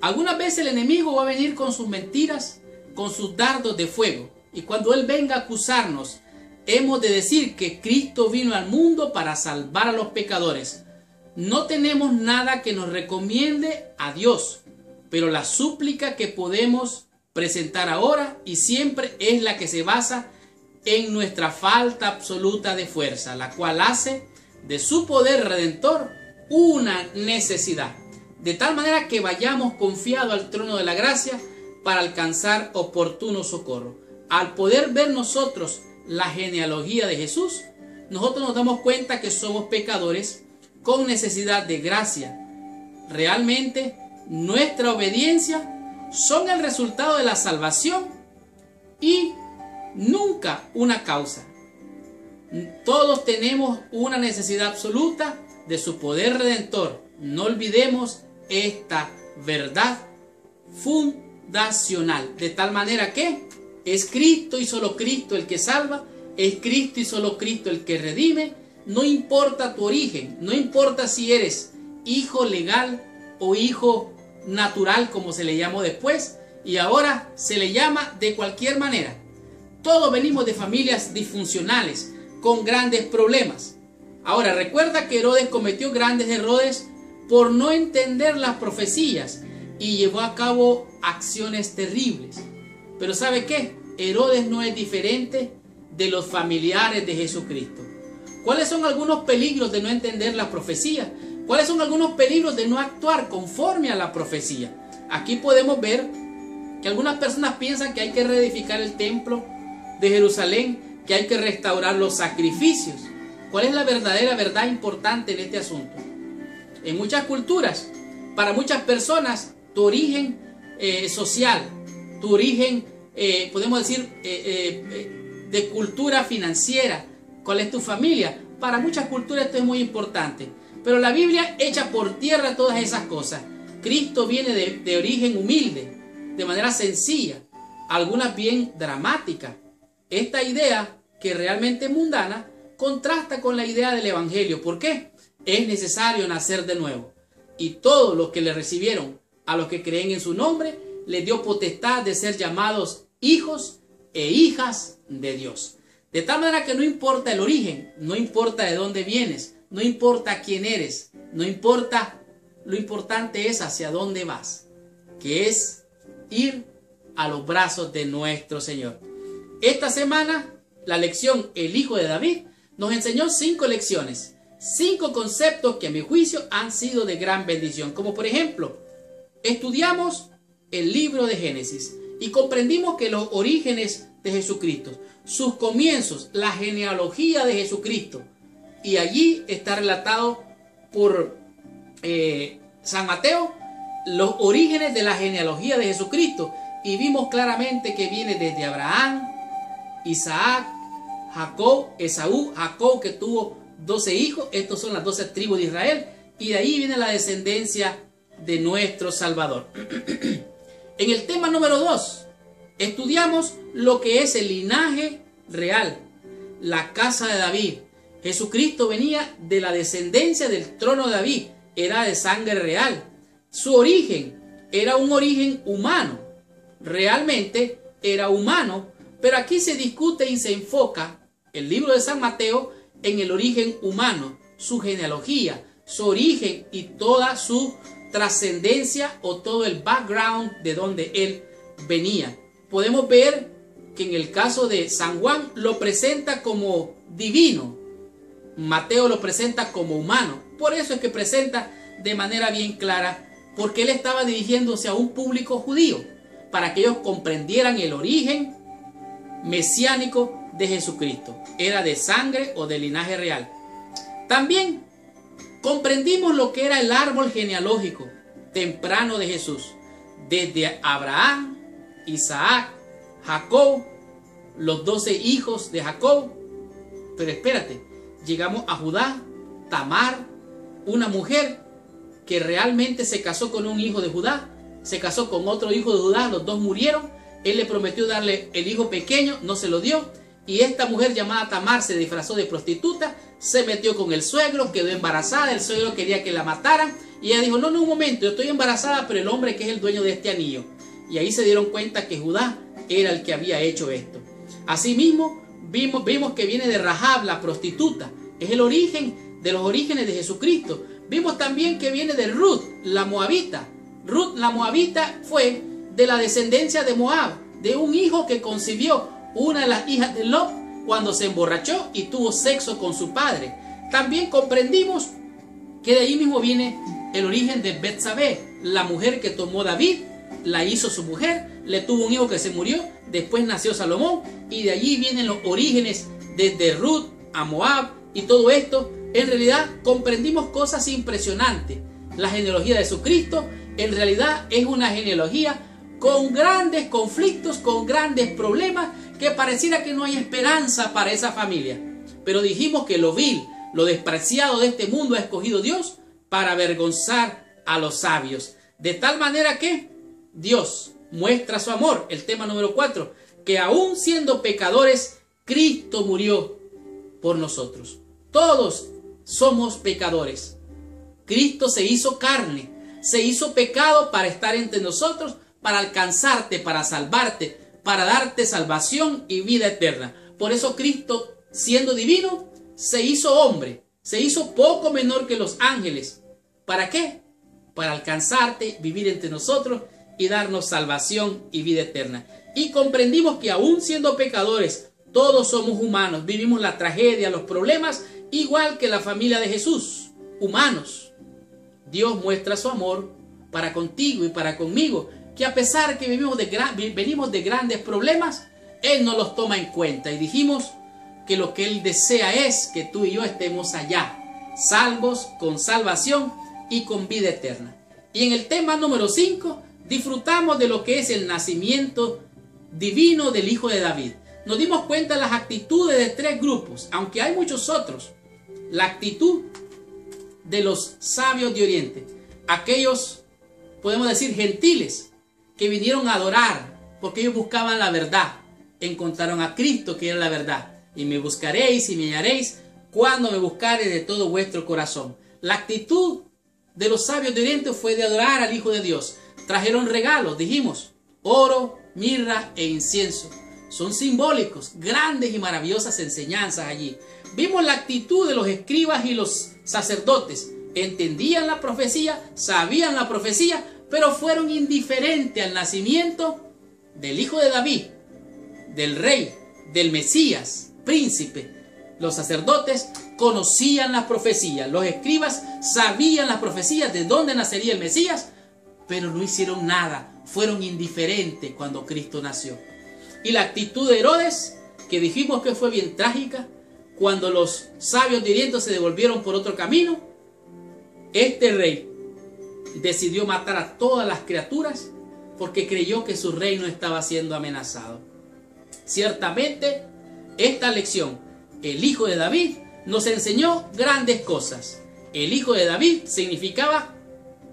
Algunas veces el enemigo va a venir con sus mentiras, con sus dardos de fuego. Y cuando Él venga a acusarnos, hemos de decir que Cristo vino al mundo para salvar a los pecadores. No tenemos nada que nos recomiende a Dios, pero la súplica que podemos presentar ahora y siempre es la que se basa en nuestra falta absoluta de fuerza, la cual hace de su poder redentor una necesidad. de tal manera que vayamos confiados al trono de la gracia para alcanzar oportuno socorro. Al poder ver nosotros la genealogía de Jesús, nosotros nos damos cuenta que somos pecadores con necesidad de gracia. Realmente nuestra obediencia son el resultado de la salvación y nunca una causa. Todos tenemos una necesidad absoluta de su poder redentor. No olvidemos esta verdad fundacional, de tal manera que es Cristo y solo Cristo el que salva, es Cristo y solo Cristo el que redime. No importa tu origen, no importa si eres hijo legal o hijo natural, como se le llamó después, y ahora se le llama de cualquier manera. Todos venimos de familias disfuncionales, con grandes problemas. Ahora, recuerda que Herodes cometió grandes errores por no entender las profecías y llevó a cabo acciones terribles. Pero ¿sabe qué? Herodes no es diferente de los familiares de Jesucristo. ¿Cuáles son algunos peligros de no entender la profecía? ¿Cuáles son algunos peligros de no actuar conforme a la profecía? Aquí podemos ver que algunas personas piensan que hay que reedificar el templo de Jerusalén, que hay que restaurar los sacrificios. ¿Cuál es la verdadera verdad importante en este asunto? En muchas culturas, para muchas personas, tu origen social, tu origen, podemos decir, de cultura financiera, ¿cuál es tu familia? Para muchas culturas esto es muy importante. Pero la Biblia echa por tierra todas esas cosas. Cristo viene de origen humilde, de manera sencilla, algunas bien dramáticas. Esta idea, que realmente es mundana, contrasta con la idea del Evangelio. ¿Por qué? Es necesario nacer de nuevo. Y todos los que le recibieron, a los que creen en su nombre, les dio potestad de ser llamados hijos e hijas de Dios. De tal manera que no importa el origen, no importa de dónde vienes, no importa quién eres, no importa, lo importante es hacia dónde vas, que es ir a los brazos de nuestro Señor. Esta semana, la lección El Hijo de David nos enseñó 5 lecciones, 5 conceptos que a mi juicio han sido de gran bendición. Como por ejemplo, estudiamos el libro de Génesis y comprendimos que los orígenes de Jesucristo, sus comienzos, la genealogía de Jesucristo, y allí está relatado por San Mateo los orígenes de la genealogía de Jesucristo, y vimos claramente que viene desde Abraham, Isaac, Jacob, Esaú, Jacob, que tuvo 12 hijos. Estos son las 12 tribus de Israel, y de ahí viene la descendencia de nuestro Salvador. En el tema número 2 estudiamos lo que es el linaje real, la casa de David. Jesucristo venía de la descendencia del trono de David, era de sangre real. Su origen era un origen humano, realmente era humano, pero aquí se discute y se enfoca el libro de San Mateo en el origen humano, su genealogía, su origen y toda su trascendencia o todo el background de donde él venía. Podemos ver que en el caso de San Juan lo presenta como divino, Mateo lo presenta como humano. Por eso es que presenta de manera bien clara, porque él estaba dirigiéndose a un público judío, para que ellos comprendieran el origen mesiánico de Jesucristo. Era de sangre o de linaje real. También comprendimos lo que era el árbol genealógico temprano de Jesús, desde Abraham, Isaac, Jacob, los 12 hijos de Jacob. Pero espérate, llegamos a Judá, Tamar, una mujer que realmente se casó con un hijo de Judá, se casó con otro hijo de Judá, los dos murieron. Él le prometió darle el hijo pequeño, no se lo dio, y esta mujer llamada Tamar se disfrazó de prostituta, se metió con el suegro, quedó embarazada, el suegro quería que la mataran, y ella dijo, no, un momento, yo estoy embarazada, pero el hombre que es el dueño de este anillo. Y ahí se dieron cuenta que Judá era el que había hecho esto. Asimismo, vimos que viene de Rahab, la prostituta, es el origen de los orígenes de Jesucristo. Vimos también que viene de Ruth, la moabita. Ruth, la moabita, fue de la descendencia de Moab, de un hijo que concibió una de las hijas de Lot cuando se emborrachó y tuvo sexo con su padre. También comprendimos que de ahí mismo viene el origen de Betsabé, la mujer que tomó David, la hizo su mujer, le tuvo un hijo que se murió, después nació Salomón, y de allí vienen los orígenes desde Ruth a Moab y todo esto. En realidad comprendimos cosas impresionantes. La genealogía de Jesucristo en realidad es una genealogía con grandes conflictos, con grandes problemas, que pareciera que no hay esperanza para esa familia. Pero dijimos que lo vil, lo despreciado de este mundo ha escogido Dios para avergonzar a los sabios. De tal manera que Dios muestra su amor, el tema número 4, que aún siendo pecadores, Cristo murió por nosotros. Todos somos pecadores. Cristo se hizo carne, se hizo pecado para estar entre nosotros, para alcanzarte, para salvarte, para darte salvación y vida eterna. Por eso Cristo, siendo divino, se hizo hombre, se hizo poco menor que los ángeles. ¿Para qué? Para alcanzarte, vivir entre nosotros y darnos salvación y vida eterna. Y comprendimos que aún siendo pecadores, todos somos humanos, vivimos la tragedia, los problemas, igual que la familia de Jesús, humanos. Dios muestra su amor para contigo y para conmigo, que a pesar que venimos de grandes problemas, Él no los toma en cuenta. Y dijimos que lo que Él desea es que tú y yo estemos allá, salvos, con salvación y con vida eterna. Y en el tema número 5, disfrutamos de lo que es el nacimiento divino del Hijo de David. Nos dimos cuenta de las actitudes de 3 grupos, aunque hay muchos otros. La actitud de los sabios de Oriente, aquellos, podemos decir, gentiles, que vinieron a adorar, porque ellos buscaban la verdad. Encontraron a Cristo, que era la verdad. Y me buscaréis y me hallaréis cuando me buscareis de todo vuestro corazón. La actitud de los sabios de Oriente fue de adorar al Hijo de Dios. Trajeron regalos, dijimos, oro, mirra e incienso. Son simbólicos, grandes y maravillosas enseñanzas allí. Vimos la actitud de los escribas y los sacerdotes. Entendían la profecía, sabían la profecía, pero fueron indiferentes al nacimiento del Hijo de David, del Rey, del Mesías, príncipe. Los sacerdotes conocían las profecías, los escribas sabían las profecías de dónde nacería el Mesías, pero no hicieron nada, fueron indiferentes cuando Cristo nació. Y la actitud de Herodes, que dijimos que fue bien trágica, cuando los sabios de Oriente se devolvieron por otro camino, este rey decidió matar a todas las criaturas porque creyó que su reino estaba siendo amenazado. Ciertamente, esta lección, el Hijo de David, nos enseñó grandes cosas. El Hijo de David significaba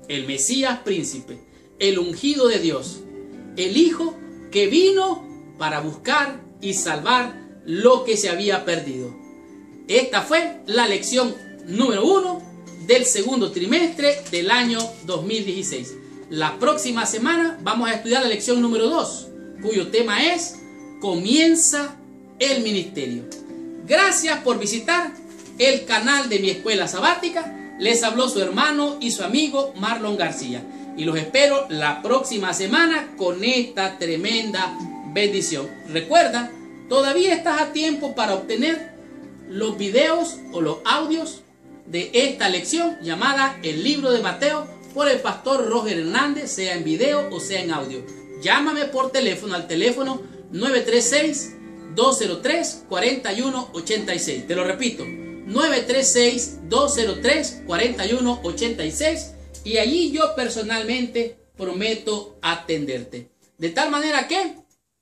el Mesías príncipe, el ungido de Dios, el Hijo que vino para buscar y salvar lo que se había perdido. Esta fue la lección número 1 del segundo trimestre del año 2016. La próxima semana vamos a estudiar la lección número 2, cuyo tema es Comienza el ministerio. Gracias por visitar el canal de mi escuela sabática. Les habló su hermano y su amigo Marlon García. Y los espero la próxima semana con esta tremenda bendición. Recuerda, todavía estás a tiempo para obtener los videos o los audios de esta lección llamada El Libro de Mateo por el pastor Roger Hernández, sea en video o sea en audio. Llámame por teléfono al teléfono 936-203-4186. Te lo repito, 936-203-4186, y allí yo personalmente prometo atenderte. De tal manera que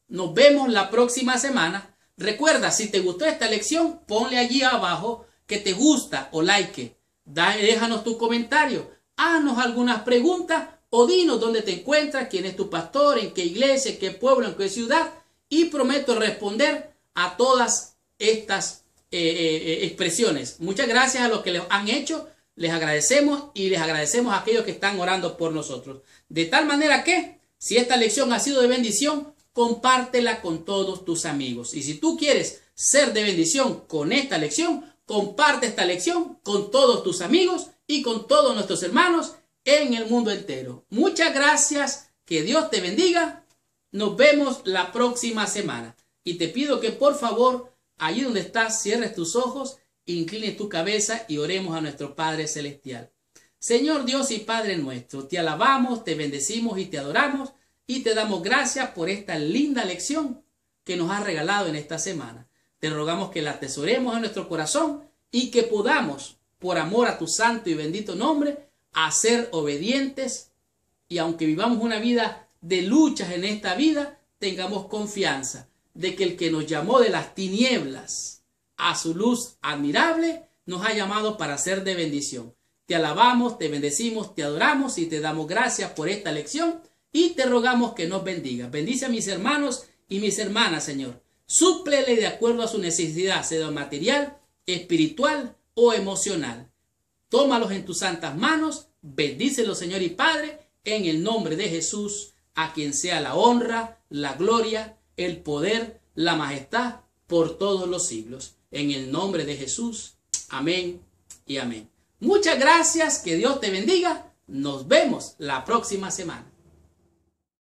nos vemos la próxima semana. Recuerda, si te gustó esta lección, ponle allí abajo que te gusta o like. Déjanos tu comentario, haznos algunas preguntas o dinos dónde te encuentras, quién es tu pastor, en qué iglesia, en qué pueblo, en qué ciudad, y prometo responder a todas estas expresiones. Muchas gracias a los que lo han hecho, les agradecemos, y les agradecemos a aquellos que están orando por nosotros. De tal manera que, si esta lección ha sido de bendición, compártela con todos tus amigos. Y si tú quieres ser de bendición con esta lección, comparte esta lección con todos tus amigos y con todos nuestros hermanos en el mundo entero. Muchas gracias, que Dios te bendiga. Nos vemos la próxima semana. Y te pido que por favor, allí donde estás, cierres tus ojos, inclines tu cabeza y oremos a nuestro Padre Celestial. Señor Dios y Padre nuestro, te alabamos, te bendecimos y te adoramos y te damos gracias por esta linda lección que nos has regalado en esta semana. Te rogamos que la atesoremos en nuestro corazón y que podamos, por amor a tu santo y bendito nombre, a ser obedientes, y aunque vivamos una vida de luchas en esta vida, tengamos confianza de que el que nos llamó de las tinieblas a su luz admirable nos ha llamado para ser de bendición. Te alabamos, te bendecimos, te adoramos y te damos gracias por esta lección y te rogamos que nos bendiga. Bendice a mis hermanos y mis hermanas, Señor. Súplele de acuerdo a su necesidad, sea material, espiritual o emocional. Tómalos en tus santas manos, bendícelos, Señor y Padre, en el nombre de Jesús, a quien sea la honra, la gloria, el poder, la majestad por todos los siglos. En el nombre de Jesús. Amén y amén. Muchas gracias, que Dios te bendiga. Nos vemos la próxima semana.